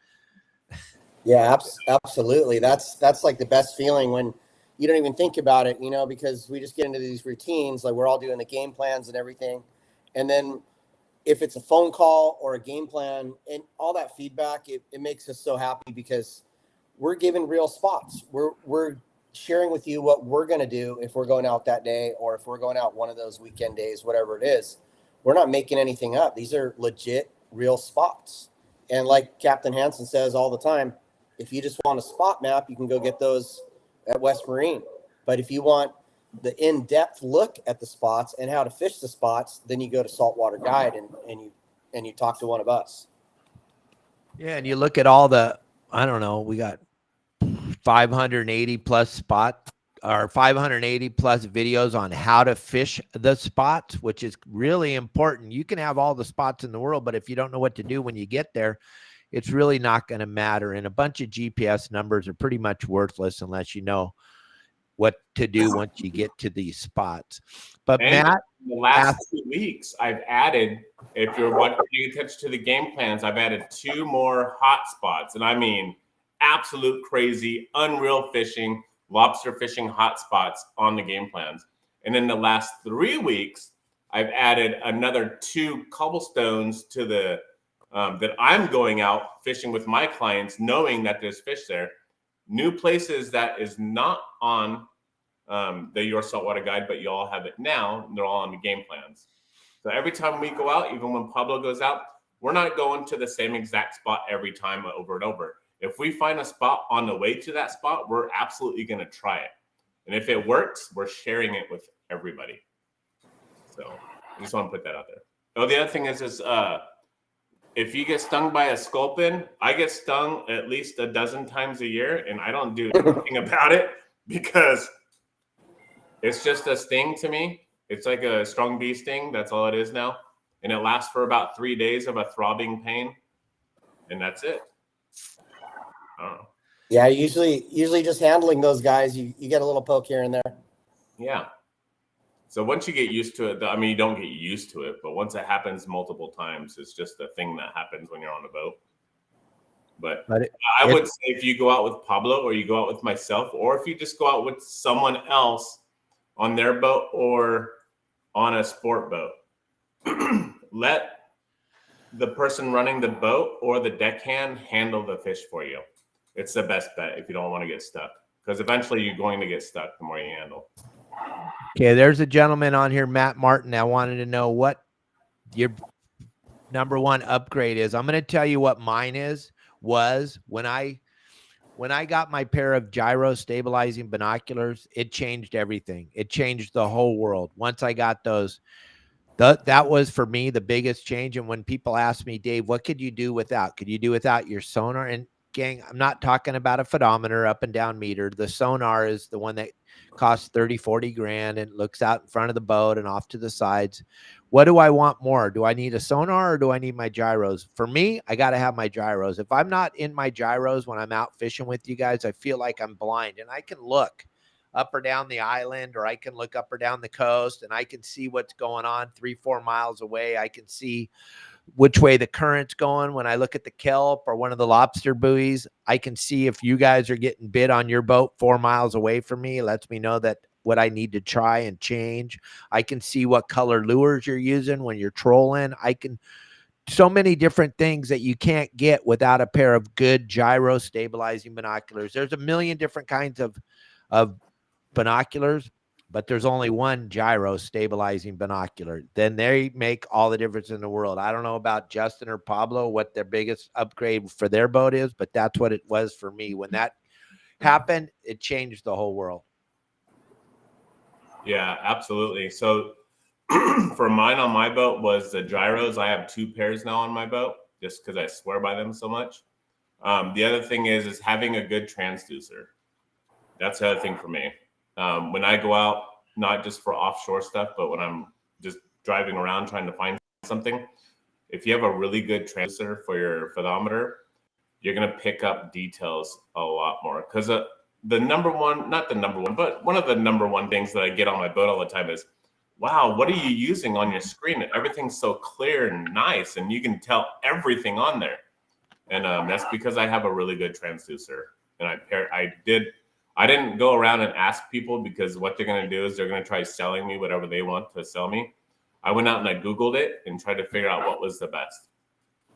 Yeah, absolutely. That's like the best feeling when you don't even think about it, because we just get into these routines, like we're all doing the game plans and everything. And then if it's a phone call or a game plan and all that feedback, it makes us so happy because we're giving real spots. We're sharing with you what we're going to do if we're going out that day, or if we're going out one of those weekend days, whatever it is. We're not making anything up. These are legit, real spots. And like Captain Hansen says all the time, if you just want a spot map, you can go get those at West Marine. But if you want the in-depth look at the spots and how to fish the spots, then you go to Saltwater Guide and you talk to one of us. Yeah, and you look at all the, I don't know, we got 580 plus spot or 580 plus videos on how to fish the spots, which is really important. You can have all the spots in the world, but if you don't know what to do when you get there, it's really not going to matter. And a bunch of GPS numbers are pretty much worthless unless you know what to do once you get to these spots. But and Matt, in the last 2 weeks, I've added, if you're paying attention to the game plans, I've added 2 more hot spots. And I mean, absolute crazy, unreal fishing, lobster fishing hot spots on the game plans. And in the last 3 weeks, I've added another 2 cobblestones to the that I'm going out fishing with my clients, knowing that there's fish there. New places that is not on the Your Saltwater Guide, but you all have it now. They're all on the game plans. So every time we go out, even when Pablo goes out, we're not going to the same exact spot every time over and over. If we find a spot on the way to that spot, we're absolutely going to try it. And if it works, we're sharing it with everybody. So I just want to put that out there. Oh, the other thing is if you get stung by a sculpin, I get stung at least a dozen times a year, and I don't do anything about it because it's just a sting to me. It's like a strong bee sting. That's all it is now. And it lasts for about 3 days of a throbbing pain. And that's it. I don't know. Yeah, usually just handling those guys, you get a little poke here and there. Yeah. So once you get used to it, I mean, you don't get used to it, but once it happens multiple times, it's just a thing that happens when you're on the boat. But I would say if you go out with Pablo or you go out with myself, or if you just go out with someone else on their boat or on a sport boat, let the person running the boat or the deckhand handle the fish for you. It's the best bet if you don't want to get stuck, because eventually you're going to get stuck the more you handle. Okay, there's a gentleman on here, Matt Martin. I wanted to know what your #1 upgrade is. I'm going to tell you what mine was when I got my pair of gyro stabilizing binoculars. It changed everything. It changed the whole world. Once I got those That was for me the biggest change. And when people ask me, Dave, what could you do without? Could you do without your sonar? And gang, I'm not talking about a photometer up and down meter. The sonar is the one that costs 30, 40 grand and looks out in front of the boat and off to the sides. What do I want more? Do I need a sonar or do I need my gyros? For me, I got to have my gyros. If I'm not in my gyros when I'm out fishing with you guys, I feel like I'm blind, and I can look up or down the island, or I can look up or down the coast and I can see what's going on 3-4 miles away. I can see which way the current's going. When I look at the kelp or one of the lobster buoys, I can see if you guys are getting bit on your boat 4 miles away from me. It lets me know that what I need to try and change. I can see what color lures you're using when you're trolling. I can, so many different things that you can't get without a pair of good gyro stabilizing binoculars. There's a million different kinds of binoculars, but there's only one gyro stabilizing binocular. Then they make all the difference in the world. I don't know about Justin or Pablo, what their biggest upgrade for their boat is, but that's what it was for me. When that happened, it changed the whole world. Yeah, absolutely. So for mine on my boat was the gyros. I have 2 pairs now on my boat just because I swear by them so much. The other thing is having a good transducer. That's the other thing for me. When I go out, not just for offshore stuff, but when I'm just driving around trying to find something, if you have a really good transducer for your photometer, you're going to pick up details a lot more. Because the number one, not the number one, but one of the number one things that I get on my boat all the time is, wow, what are you using on your screen? Everything's so clear and nice, and you can tell everything on there. And that's because I have a really good transducer. And I didn't go around and ask people, because what they're going to do is they're going to try selling me whatever they want to sell me. I went out and I Googled it and tried to figure out what was the best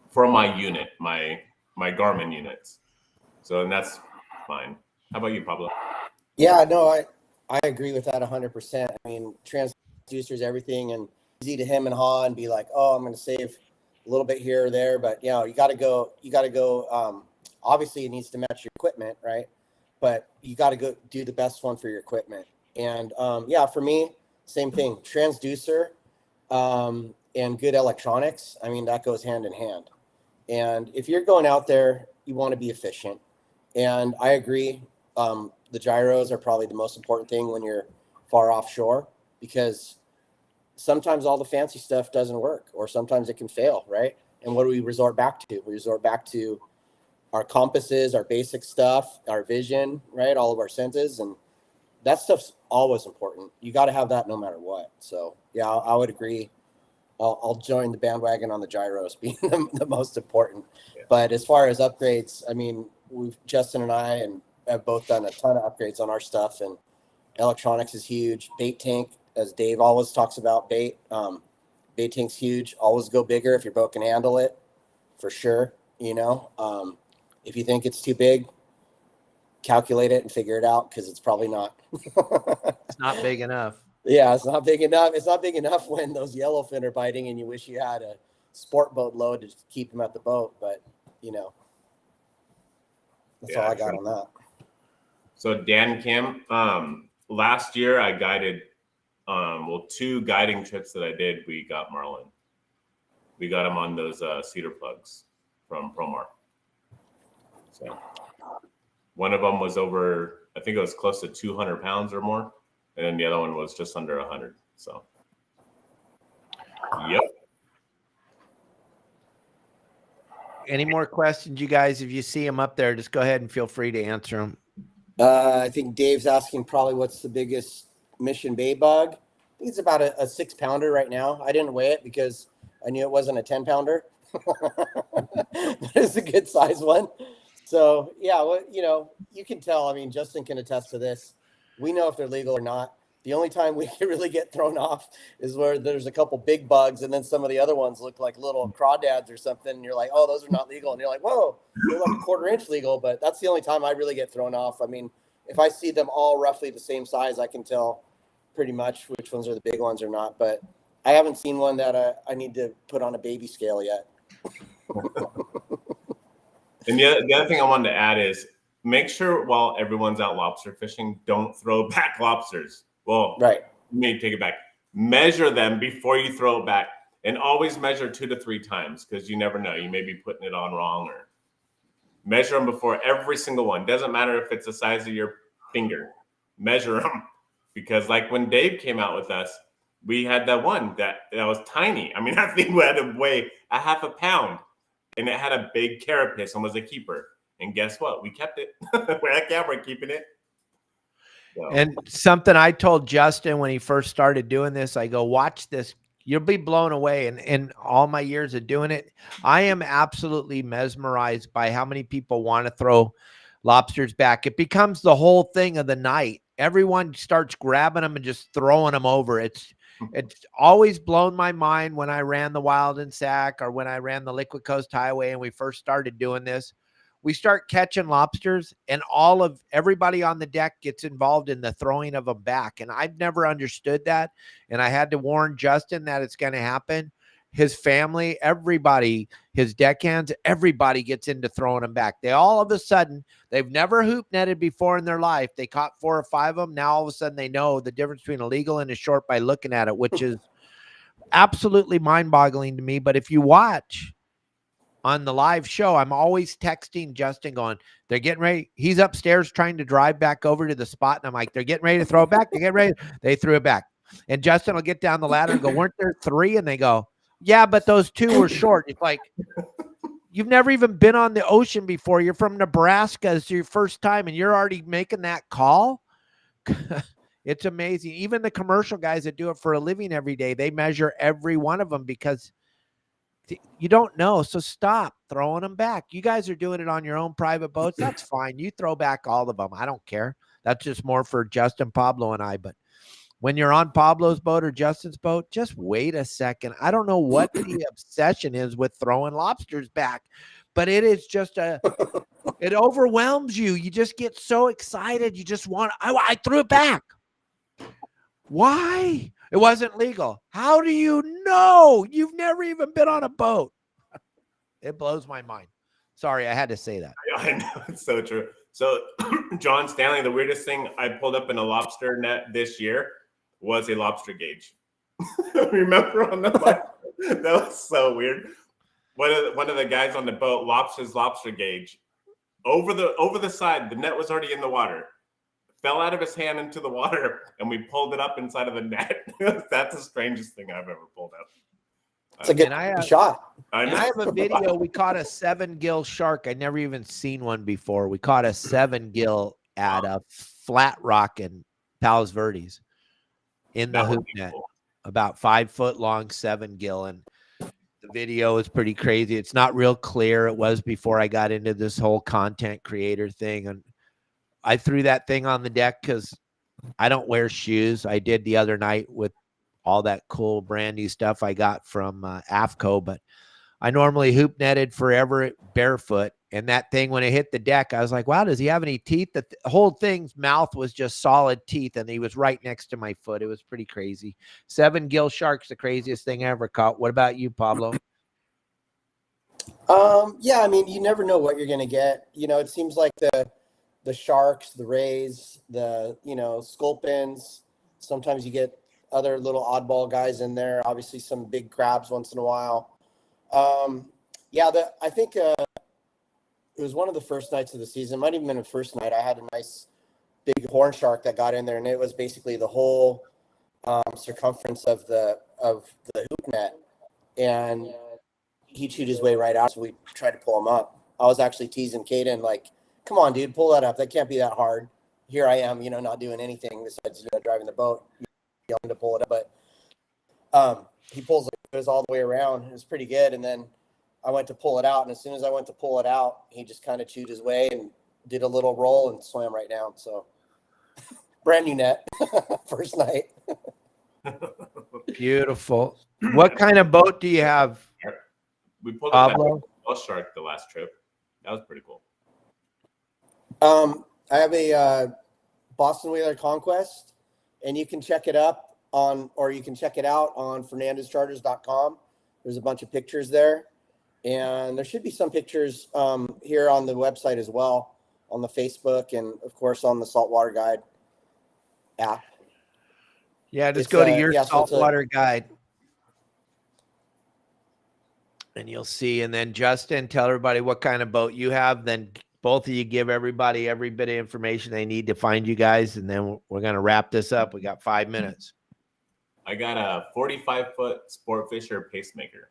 for my unit, my Garmin units. So, and that's fine. How about you, Pablo? Yeah, no, I agree with that 100%. I mean, transducers, everything, and easy to hem and haw and be like, oh, I'm going to save a little bit here or there. But, you know, you got to go, obviously it needs to match your equipment, right? But you got to go do the best one for your equipment. And yeah, for me, same thing, transducer and good electronics. I mean, that goes hand in hand. And if you're going out there, you want to be efficient. And I agree. The gyros are probably the most important thing when you're far offshore, because sometimes all the fancy stuff doesn't work, or sometimes it can fail, right? And what do we resort back to? We resort back to our compasses, our basic stuff, our vision, right? All of our senses. And that stuff's always important. You got to have that no matter what. So yeah, I would agree. I'll join the bandwagon on the gyros being the most important. Yeah. But as far as upgrades, I mean, Justin and I have both done a ton of upgrades on our stuff, and electronics is huge. Bait tank, as Dave always talks about, bait tank's huge. Always go bigger if your boat can handle it, for sure. You know, if you think it's too big, calculate it and figure it out, because it's probably not. It's not big enough. Yeah, it's not big enough. It's not big enough when those yellowfin are biting and you wish you had a sport boat load to keep them at the boat. But, you know, that's all I got on that. So Dan Kim, last year I guided, 2 guiding trips that I did, we got marlin. We got them on those cedar plugs from Promar. So one of them was over, I think it was close to 200 pounds or more. And then the other one was just under 100. So, yep. Any more questions, you guys? If you see them up there, just go ahead and feel free to answer them. I think Dave's asking probably what's the biggest Mission Bay bug. I think it's about a 6-pounder right now. I didn't weigh it because I knew it wasn't a 10-pounder. But it's a good size one. So yeah, well, you know, you can tell. I mean, Justin can attest to this. We know if they're legal or not. The only time we can really get thrown off is where there's a couple big bugs, and then some of the other ones look like little crawdads or something. And you're like, oh, those are not legal. And you're like, whoa, they're like a 1/4 inch legal. But that's the only time I really get thrown off. I mean, if I see them all roughly the same size, I can tell pretty much which ones are the big ones or not. But I haven't seen one that I need to put on a baby scale yet. And the other thing I wanted to add is, make sure while everyone's out lobster fishing, don't throw back lobsters. Well, right. You may take it back. measure them before you throw it back, and always measure 2 to 3 times, because you never know. You may be putting it on wrong, or measure them before every single one. Doesn't matter if it's the size of your finger. Measure them, because like when Dave came out with us, we had that one that was tiny. I mean, I think we had to weigh a half a pound, and it had a big carapace and was a keeper. And guess what? We kept it. We're keeping it. So. And something I told Justin when he first started doing this, I go, watch this. You'll be blown away. And in all my years of doing it, I am absolutely mesmerized by how many people want to throw lobsters back. It becomes the whole thing of the night. Everyone starts grabbing them and just throwing them over. It's always blown my mind when I ran the Wild and Sack, or when I ran the Liquid Coast Highway and we first started doing this. We start catching lobsters, and everybody on the deck gets involved in the throwing of them back. And I've never understood that. And I had to warn Justin that it's going to happen. His family, everybody, his deckhands, everybody gets into throwing them back. They all of a sudden, they've never hoop netted before in their life. They caught 4 or 5 of them. Now all of a sudden they know the difference between a legal and a short by looking at it, which is absolutely mind-boggling to me. But if you watch on the live show, I'm always texting Justin going, they're getting ready. He's upstairs trying to drive back over to the spot. And I'm like, they're getting ready to throw it back. They get ready. They threw it back. And Justin will get down the ladder and go, weren't there 3? And they go, yeah, but those 2 were short. It's like, you've never even been on the ocean before. You're from Nebraska. It's your first time, and you're already making that call. It's amazing. Even the commercial guys that do it for a living every day, they measure every one of them, because you don't know. So stop throwing them back. You guys are doing it on your own private boats. That's fine. You throw back all of them. I don't care. That's just more for Justin, Pablo, and I. But when you're on Pablo's boat or Justin's boat, just wait a second. I don't know what the obsession is with throwing lobsters back, but it is just it overwhelms you. You just get so excited. You just want, I threw it back. Why? It wasn't legal. How do you know? You've never even been on a boat. It blows my mind. Sorry, I had to say that. I know, it's so true. So, John Stanley, the weirdest thing I pulled up in a lobster net this year was a lobster gauge. Remember on the boat? That was so weird. One of the guys on the boat lops his lobster gauge over the side. The net was already in the water. Fell out of his hand into the water, and we pulled it up inside of the net. That's the strangest thing I've ever pulled out. It's a good shot. I have a video. We caught a 7-gill shark. I never even seen one before. We caught a 7-gill at a flat rock in Palos Verdes in the hoop net. Cool. About 5 foot long, 7-gill. And the video is pretty crazy. It's not real clear. It was before I got into this whole content creator thing. And I threw that thing on the deck because I don't wear shoes. I did the other night with all that cool brand new stuff I got from AFCO, but I normally hoop netted forever barefoot. And that thing, when it hit the deck, I was like, wow, does he have any teeth? The whole thing's mouth was just solid teeth, and he was right next to my foot. It was pretty crazy. 7-gill shark's the craziest thing I ever caught. What about you, Pablo? Yeah, I mean, you never know what you're going to get. You know, it seems like the sharks, the rays, the, sculpins, sometimes you get other little oddball guys in there, obviously some big crabs once in a while. I think it was one of the first nights of the season, might even been the first night. I had a nice big horn shark that got in there, and it was basically the whole circumference of the hoop net, and he chewed his way right out, so we tried to pull him up. I was actually teasing Caden, like, come on, dude, pull that up. That can't be that hard. Here I am, not doing anything besides driving the boat, yelling to pull it up. But he pulls it. It was all the way around. It was pretty good. And then I went to pull it out. And as soon as I went to pull it out, he just kind of chewed his way and did a little roll and swam right down. So brand new net, first night. Beautiful. What kind of boat do you have? We pulled up a shark the last trip. That was pretty cool. I have a Boston Whaler Conquest, and you can check it out on fernandescharters.com. There's a bunch of pictures there, and there should be some pictures here on the website as well, on the Facebook, and of course on the Saltwater Guide app. Yeah, just It's, go to your yeah, so it's a, saltwater guide. And you'll see. And then Justin, tell everybody what kind of boat you have. Then both of you give everybody every bit of information they need to find you guys. And then we're going to wrap this up. We got 5 minutes. I got a 45-foot Sportfisher pacemaker.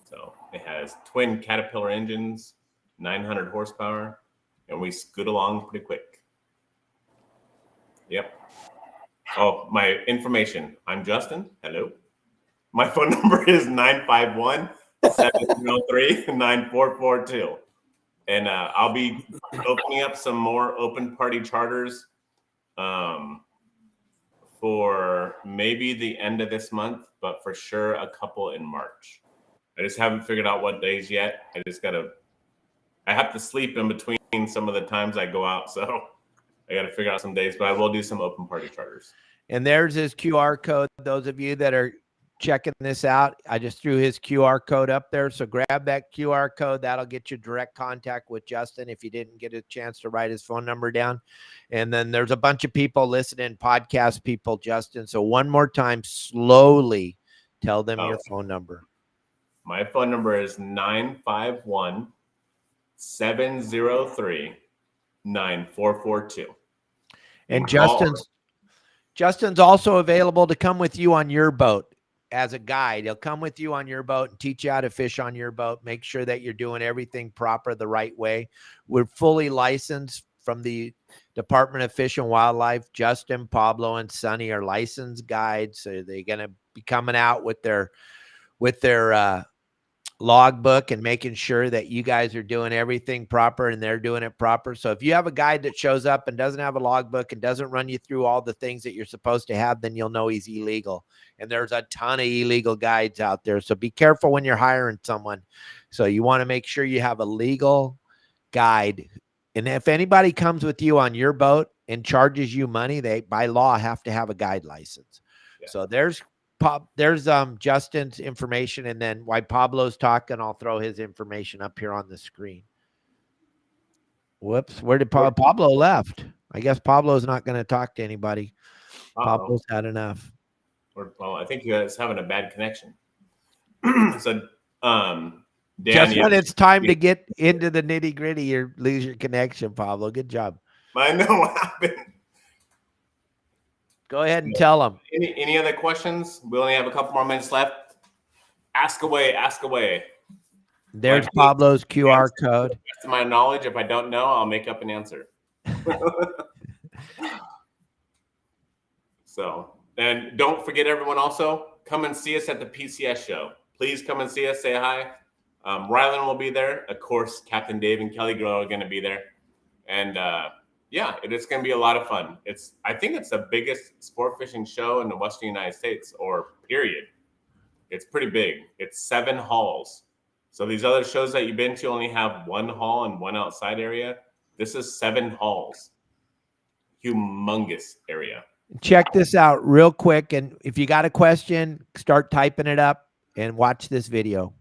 So it has twin Caterpillar engines, 900 horsepower, and we scoot along pretty quick. Yep. Oh, my information. I'm Justin. Hello. My phone number is 951-703-9442. And I'll be opening up some more open party charters for maybe the end of this month, but for sure a couple in March. I just haven't figured out what days yet. I have to sleep in between some of the times I go out. So I got to figure out some days, but I will do some open party charters. And there's his QR code. Those of you that are checking this out, I just threw his QR code up there. So grab that QR code. That'll get you direct contact with Justin if you didn't get a chance to write his phone number down. And then there's a bunch of people listening, podcast people, Justin. So one more time, slowly tell them your phone number. My phone number is 951-703-9442. And Justin's also available to come with you on your boat as a guide. He'll come with you on your boat and teach you how to fish on your boat. Make sure that you're doing everything proper the right way. We're fully licensed from the Department of Fish and Wildlife. Justin, Pablo, and Sonny are licensed guides. So they're going to be coming out with their logbook and making sure that you guys are doing everything proper and they're doing it proper. So if you have a guide that shows up and doesn't have a logbook and doesn't run you through all the things that you're supposed to have, then you'll know he's illegal. And there's a ton of illegal guides out there. So be careful when you're hiring someone. So you want to make sure you have a legal guide. And if anybody comes with you on your boat and charges you money, they by law have to have a guide license. Yeah. So there's Justin's information, and then while Pablo's talking, I'll throw his information up here on the screen. Whoops, where did Pablo left? I guess Pablo's not going to talk to anybody. Pablo's had enough. Well, I think you guys having a bad connection. So, Dan, just when it's time to get into the nitty gritty, you lose your connection, Pablo. Good job. I know what happened. Go ahead and tell them. Any other questions? We only have a couple more minutes left. Ask away. Ask away. There's Pablo's QR code. To my knowledge, if I don't know, I'll make up an answer. So, and don't forget, everyone, also come and see us at the PCS show. Please come and see us. Say hi. Rylan will be there. Of course, Captain Dave and Kelly Girl are going to be there. And yeah, it's going to be a lot of fun. I think it's the biggest sport fishing show in the Western United States, or period. It's pretty big. It's 7 halls. So these other shows that you've been to only have 1 hall and 1 outside area. This is 7 halls. Humongous area. Check this out real quick. And if you got a question, start typing it up and watch this video.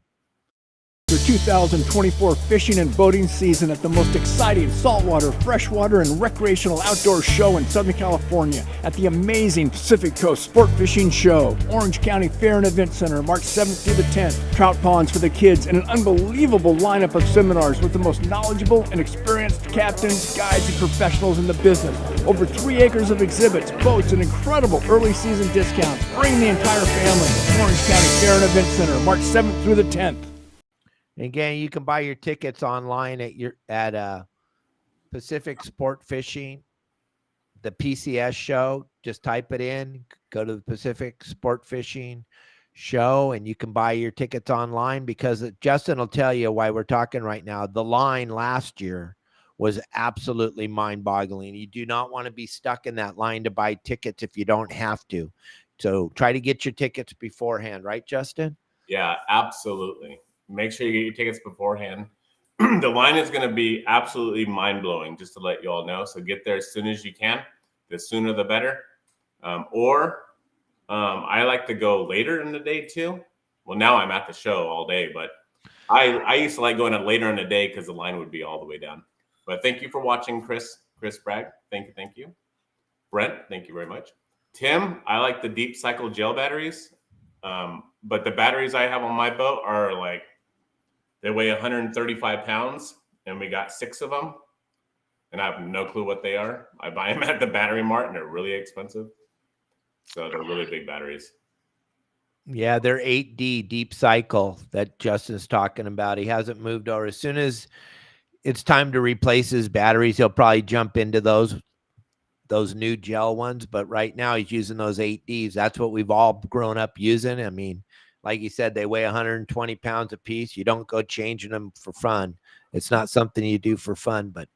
The 2024 fishing and boating season at the most exciting saltwater, freshwater, and recreational outdoor show in Southern California at the amazing Pacific Coast Sport Fishing Show. Orange County Fair and Event Center, March 7th through the 10th. Trout ponds for the kids and an unbelievable lineup of seminars with the most knowledgeable and experienced captains, guides, and professionals in the business. Over 3 acres of exhibits, boats, and incredible early season discounts. Bring the entire family. Orange County Fair and Event Center, March 7th through the 10th. Again, you can buy your tickets online at Pacific Sport Fishing, the PCS show. Just type it in, go to the Pacific Sport Fishing show, and you can buy your tickets online, because Justin will tell you why we're talking right now. The line last year was absolutely mind-boggling. You do not want to be stuck in that line to buy tickets if you don't have to. So try to get your tickets beforehand, right, Justin? Yeah, absolutely. Make sure you get your tickets beforehand. The line is going to be absolutely mind-blowing, just to let you all know. So get there as soon as you can. The sooner the better. I like to go later in the day too. Well, now I'm at the show all day, but I used to like going later in the day because the line would be all the way down. But thank you for watching, Chris Bragg. Thank you. Brent, thank you very much. Tim, I like the deep cycle gel batteries. But the batteries I have on my boat are like, they weigh 135 pounds, and we got 6 of them. And I have no clue what they are. I buy them at the battery mart, and they're really expensive. So they're really big batteries. Yeah, they're 8D deep cycle that Justin's talking about. He hasn't moved over. As soon as it's time to replace his batteries, he'll probably jump into those new gel ones. But right now he's using those 8Ds. That's what we've all grown up using. I mean, like you said, they weigh 120 pounds a piece. You don't go changing them for fun. It's not something you do for fun, but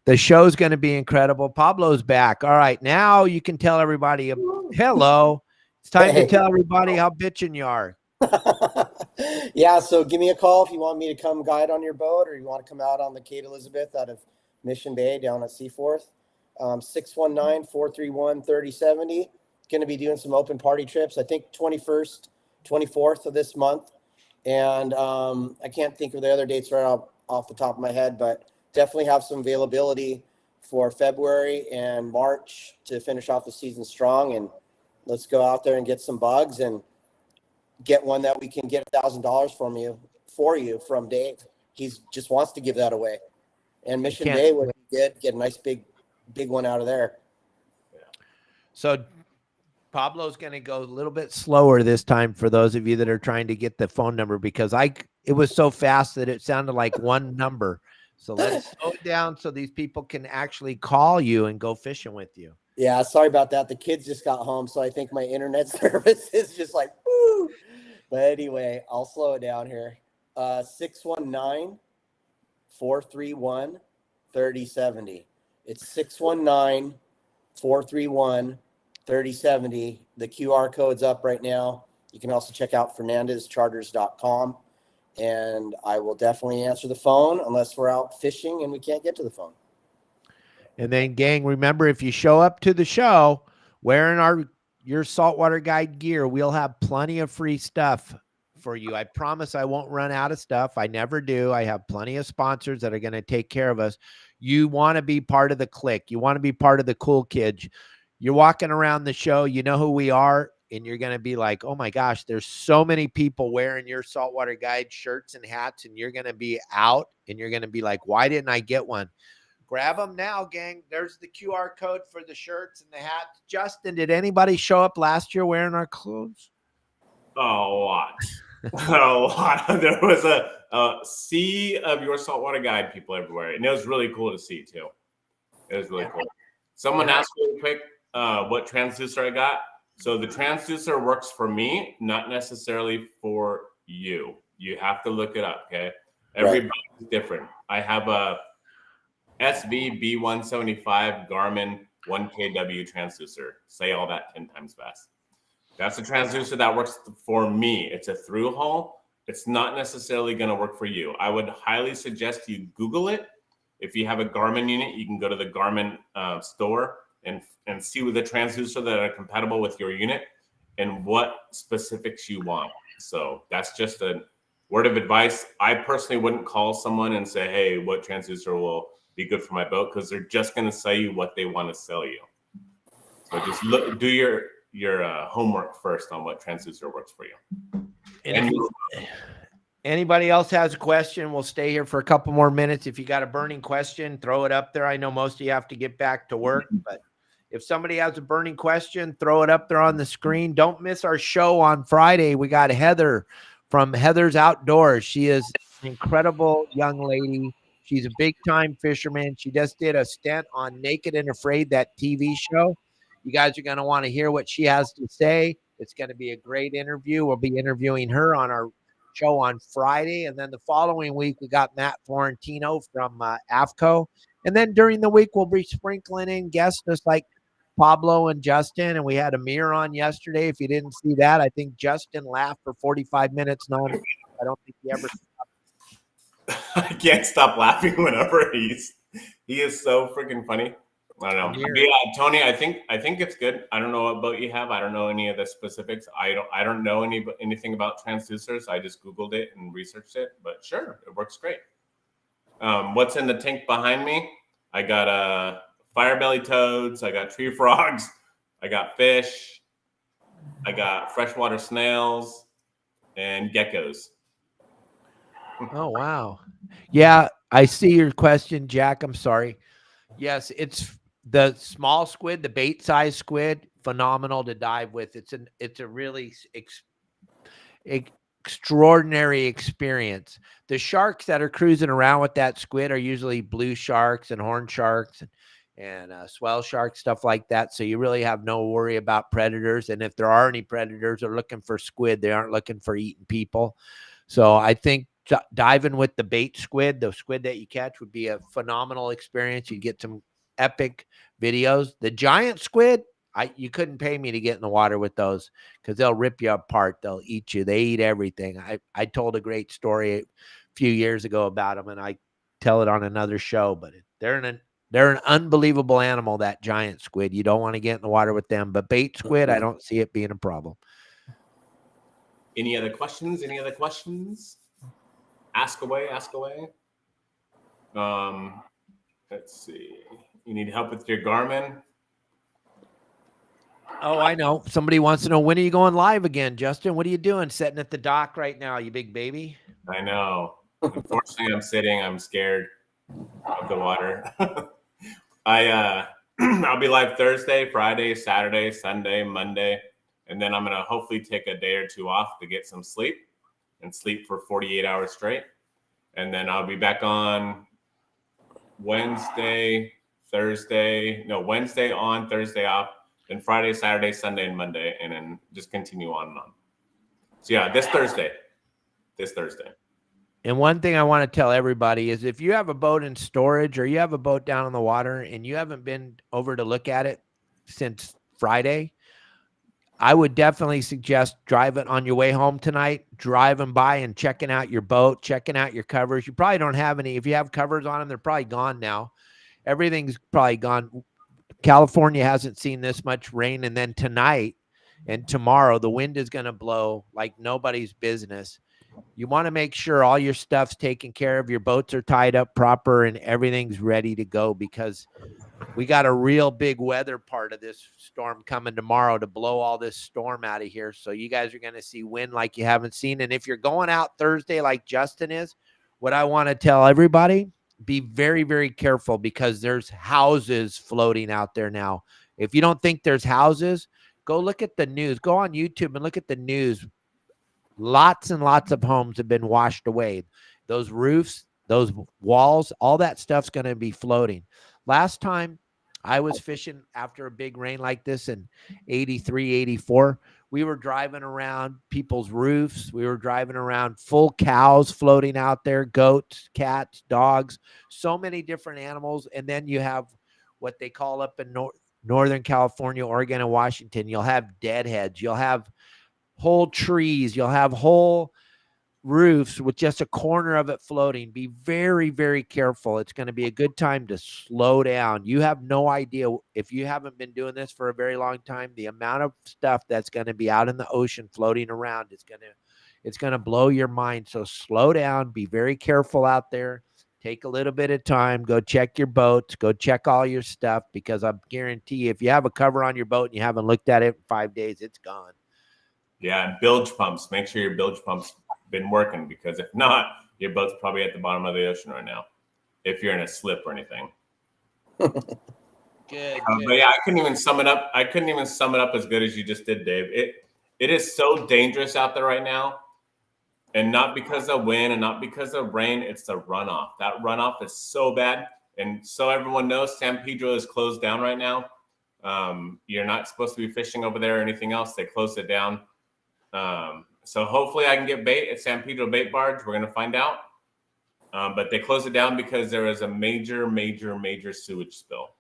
the show's going to be incredible. Pablo's back. All right. Now you can tell everybody, hello. It's time to tell everybody how bitching you are. Yeah, so give me a call if you want me to come guide on your boat, or you want to come out on the Kate Elizabeth out of Mission Bay down at Seaforth. 619-431-3070. Going to be doing some open party trips, I think 21st, 24th of this month. And I can't think of the other dates right off the top of my head, but definitely have some availability for February and March to finish off the season strong. And let's go out there and get some bugs and get one that we can get $1,000 for you from Dave. He just wants to give that away. And Mission Bay would be good. Get a nice big one out of there. So Pablo's going to go a little bit slower this time for those of you that are trying to get the phone number, because it was so fast that it sounded like one number. So let's slow it down so these people can actually call you and go fishing with you. Yeah, sorry about that. The kids just got home, so I think my internet service is just like, woo. But anyway, I'll slow it down here. 619-431-3070. It's 619-431-3070. The QR code's up right now. You can also check out fernandezcharters.com, and I will definitely answer the phone unless we're out fishing and we can't get to the phone. And then, gang, remember, if you show up to the show wearing your saltwater guide gear, we'll have plenty of free stuff for you. I promise I won't run out of stuff. I never do. I have plenty of sponsors that are going to take care of us. You want to be part of the clique. You want to be part of the cool kids. You're walking around the show, you know who we are, and you're going to be like, oh my gosh, there's so many people wearing your saltwater guide shirts and hats, and you're going to be out, and you're going to be like, why didn't I get one? Grab them now, gang. There's the QR code for the shirts and the hats. Justin, did anybody show up last year wearing our clothes? A lot. A lot. There was a sea of your saltwater guide people everywhere. And it was really cool to see, too. It was really cool. Someone asked really quick what transducer I got. So the transducer works for me, not necessarily for you. You have to look it up, okay? Everybody's different. I have a SV B175 Garmin 1KW transducer. Say all that 10 times fast. That's a transducer that works for me. It's a through haul. It's not necessarily going to work for you. I would highly suggest you Google it. If you have a Garmin unit, you can go to the Garmin store and see with the transducer that are compatible with your unit and what specifics you want. So that's just a word of advice. I personally wouldn't call someone and say, hey, what transducer will be good for my boat, because they're just going to sell you what they want to sell you. So just do your homework first on what transducer works for you. And anybody else has a question, we'll stay here for a couple more minutes. If you got a burning question, throw it up there. I know most of you have to get back to work, but if somebody has a burning question, throw it up there on the screen. Don't miss our show on Friday. We got Heather from Heather's Outdoors. She is an incredible young lady. She's a big-time fisherman. She just did a stint on Naked and Afraid, that TV show. You guys are going to want to hear what she has to say. It's going to be a great interview. We'll be interviewing her on our show on Friday. And then the following week, we got Matt Florentino from AFCO. And then during the week, we'll be sprinkling in guests just like Pablo and Justin. And we had Amir on yesterday. If you didn't see that, I think Justin laughed for 45 minutes. I don't think he ever stopped. I can't stop laughing whenever he is so freaking funny. I don't know. Yeah, Tony, I think it's good. I don't know what boat you have. I don't know any of the specifics. I don't know anything about transducers. I just Googled it and researched it. But sure, it works great. What's in the tank behind me? I got fire belly toads. I got tree frogs. I got fish. I got freshwater snails and geckos. Oh, wow. Yeah, I see your question, Jack. I'm sorry. Yes, it's the small squid, the bait size squid, phenomenal to dive with. It's a really extraordinary experience. The sharks that are cruising around with that squid are usually blue sharks and horn sharks and swell sharks, stuff like that. So you really have no worry about predators. And if there are any predators, they're looking for squid. They aren't looking for eating people. So I think diving with the bait squid, the squid that you catch, would be a phenomenal experience. You get some epic videos. The giant squid, you couldn't pay me to get in the water with those because they'll rip you apart. They'll eat you. They eat everything. I told a great story a few years ago about them, and I tell it on another show. But they're an unbelievable animal, that giant squid. You don't want to get in the water with them. But bait squid, I don't see it being a problem. Any other questions? Any other questions? Ask away. Ask away. Let's see. You need help with your Garmin? Oh, I know. Somebody wants to know, when are you going live again, Justin? What are you doing sitting at the dock right now, you big baby? I know. Unfortunately, I'm sitting. I'm scared of the water. I'll be live Thursday, Friday, Saturday, Sunday, Monday, and then I'm gonna hopefully take a day or two off to get some sleep and sleep for 48 hours straight, and then I'll be back on Wednesday on, Thursday off, then Friday, Saturday, Sunday, and Monday, and then just continue on and on. So yeah, this Thursday. And one thing I want to tell everybody is, if you have a boat in storage or you have a boat down on the water and you haven't been over to look at it since Friday, I would definitely suggest driving on your way home tonight, driving by and checking out your boat, checking out your covers. You probably don't have any. If you have covers on them, they're probably gone now. Everything's probably gone. California hasn't seen this much rain. And then tonight and tomorrow, the wind is going to blow like nobody's business. You want to make sure all your stuff's taken care of, your boats are tied up proper, and everything's ready to go, because we got a real big weather part of this storm coming tomorrow to blow all this storm out of here. So you guys are going to see wind like you haven't seen. And if you're going out Thursday like Justin is, what I want to tell everybody, be very, very careful, because there's houses floating out there now. If you don't think there's houses, go look at the news. Go on YouTube and look at the news. Lots and lots of homes have been washed away. Those roofs, those walls, all that stuff's going to be floating. Last time I was fishing after a big rain like this in 83, 84, we were driving around people's roofs. We were driving around full cows floating out there, goats, cats, dogs, so many different animals. And then you have what they call up in Northern California, Oregon, and Washington, you'll have deadheads. You'll have whole trees. You'll have whole roofs with just a corner of it floating. Be very, very careful. It's going to be a good time to slow down. You have no idea, if you haven't been doing this for a very long time, the amount of stuff that's going to be out in the ocean floating around. It's going to blow your mind. So slow down. Be very careful out there. Take a little bit of time. Go check your boats. Go check all your stuff, because I guarantee you, if you have a cover on your boat and you haven't looked at it in 5 days, it's gone. Yeah, and bilge pumps. Make sure your bilge pumps been working, because if not, your boat's probably at the bottom of the ocean right now, if you're in a slip or anything. Good. But yeah, I couldn't even sum it up as good as you just did, Dave. It is so dangerous out there right now, and not because of wind and not because of rain. It's the runoff. That runoff is so bad, and so everyone knows, San Pedro is closed down right now. You're not supposed to be fishing over there or anything else. They closed it down. So hopefully I can get bait at San Pedro Bait Barge. We're going to find out. But they closed it down because there was a major sewage spill.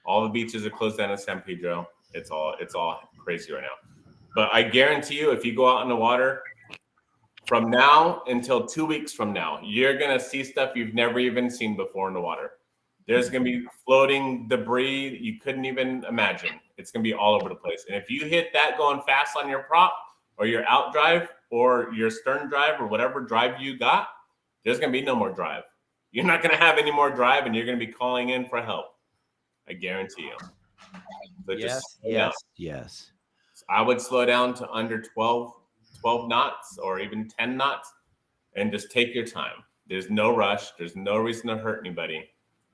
All the beaches are closed down in San Pedro. It's all crazy right now. But I guarantee you, if you go out in the water from now until 2 weeks from now, you're going to see stuff you've never even seen before in the water. There's going to be floating debris you couldn't even imagine. It's going to be all over the place. And if you hit that going fast on your prop, or your out drive, or your stern drive, or whatever drive you got, there's going to be no more drive. You're not going to have any more drive, and you're going to be calling in for help. I guarantee you. So Yes, just slow down. yes. I would slow down to under 12 knots or even 10 knots and just take your time. There's no rush. There's no reason to hurt anybody.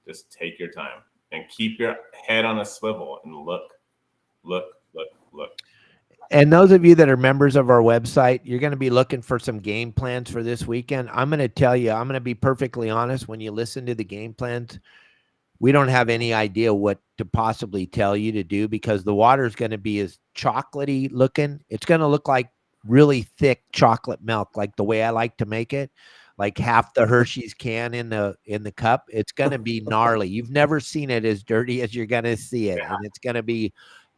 Just take your time and keep your head on a swivel and look. And those of you that are members of our website, you're going to be looking for some game plans for this weekend. I'm going to tell you, I'm going to be perfectly honest. When you listen to the game plans, we don't have any idea what to possibly tell you to do because the water is going to be as chocolatey looking. It's going to look like really thick chocolate milk, like the way I like to make it, like half the Hershey's can in the cup. It's going to be gnarly. You've never seen it as dirty as you're going to see it. And it's going to be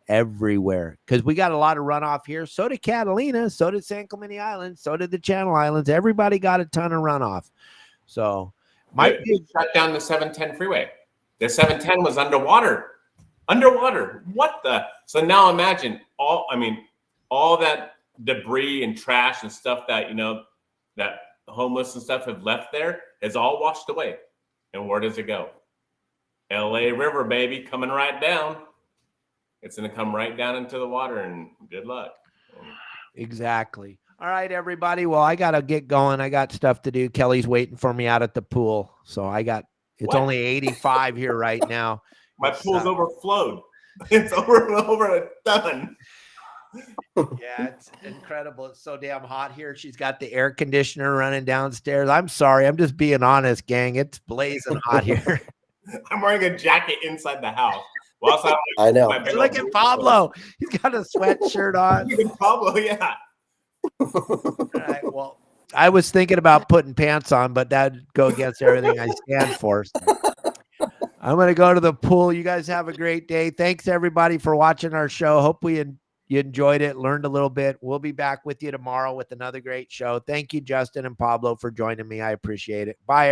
everywhere because we got a lot of runoff here. So did Catalina, so did San Clemente Islands, so did the Channel Islands. Everybody got a ton of runoff. So they shut down the 710 freeway. The 710 was underwater. What the? So now imagine all that debris and trash and stuff that that homeless and stuff have left there is all washed away. And where does it go? LA River, baby, coming right down. It's going to come right down into the water, and good luck. Exactly. All right, everybody. Well, I got to get going. I got stuff to do. Kelly's waiting for me out at the pool. So it's only 85 here right now. My pool's overflowed. It's over done. Yeah, it's incredible. It's so damn hot here. She's got the air conditioner running downstairs. I'm sorry. I'm just being honest, gang. It's blazing hot here. I'm wearing a jacket inside the house. I know. Look at Pablo. He's got a sweatshirt on. Pablo, yeah. All right, well, I was thinking about putting pants on, but that'd go against everything I stand for. So I'm going to go to the pool. You guys have a great day. Thanks, everybody, for watching our show. Hope you enjoyed it, learned a little bit. We'll be back with you tomorrow with another great show. Thank you, Justin and Pablo, for joining me. I appreciate it. Bye.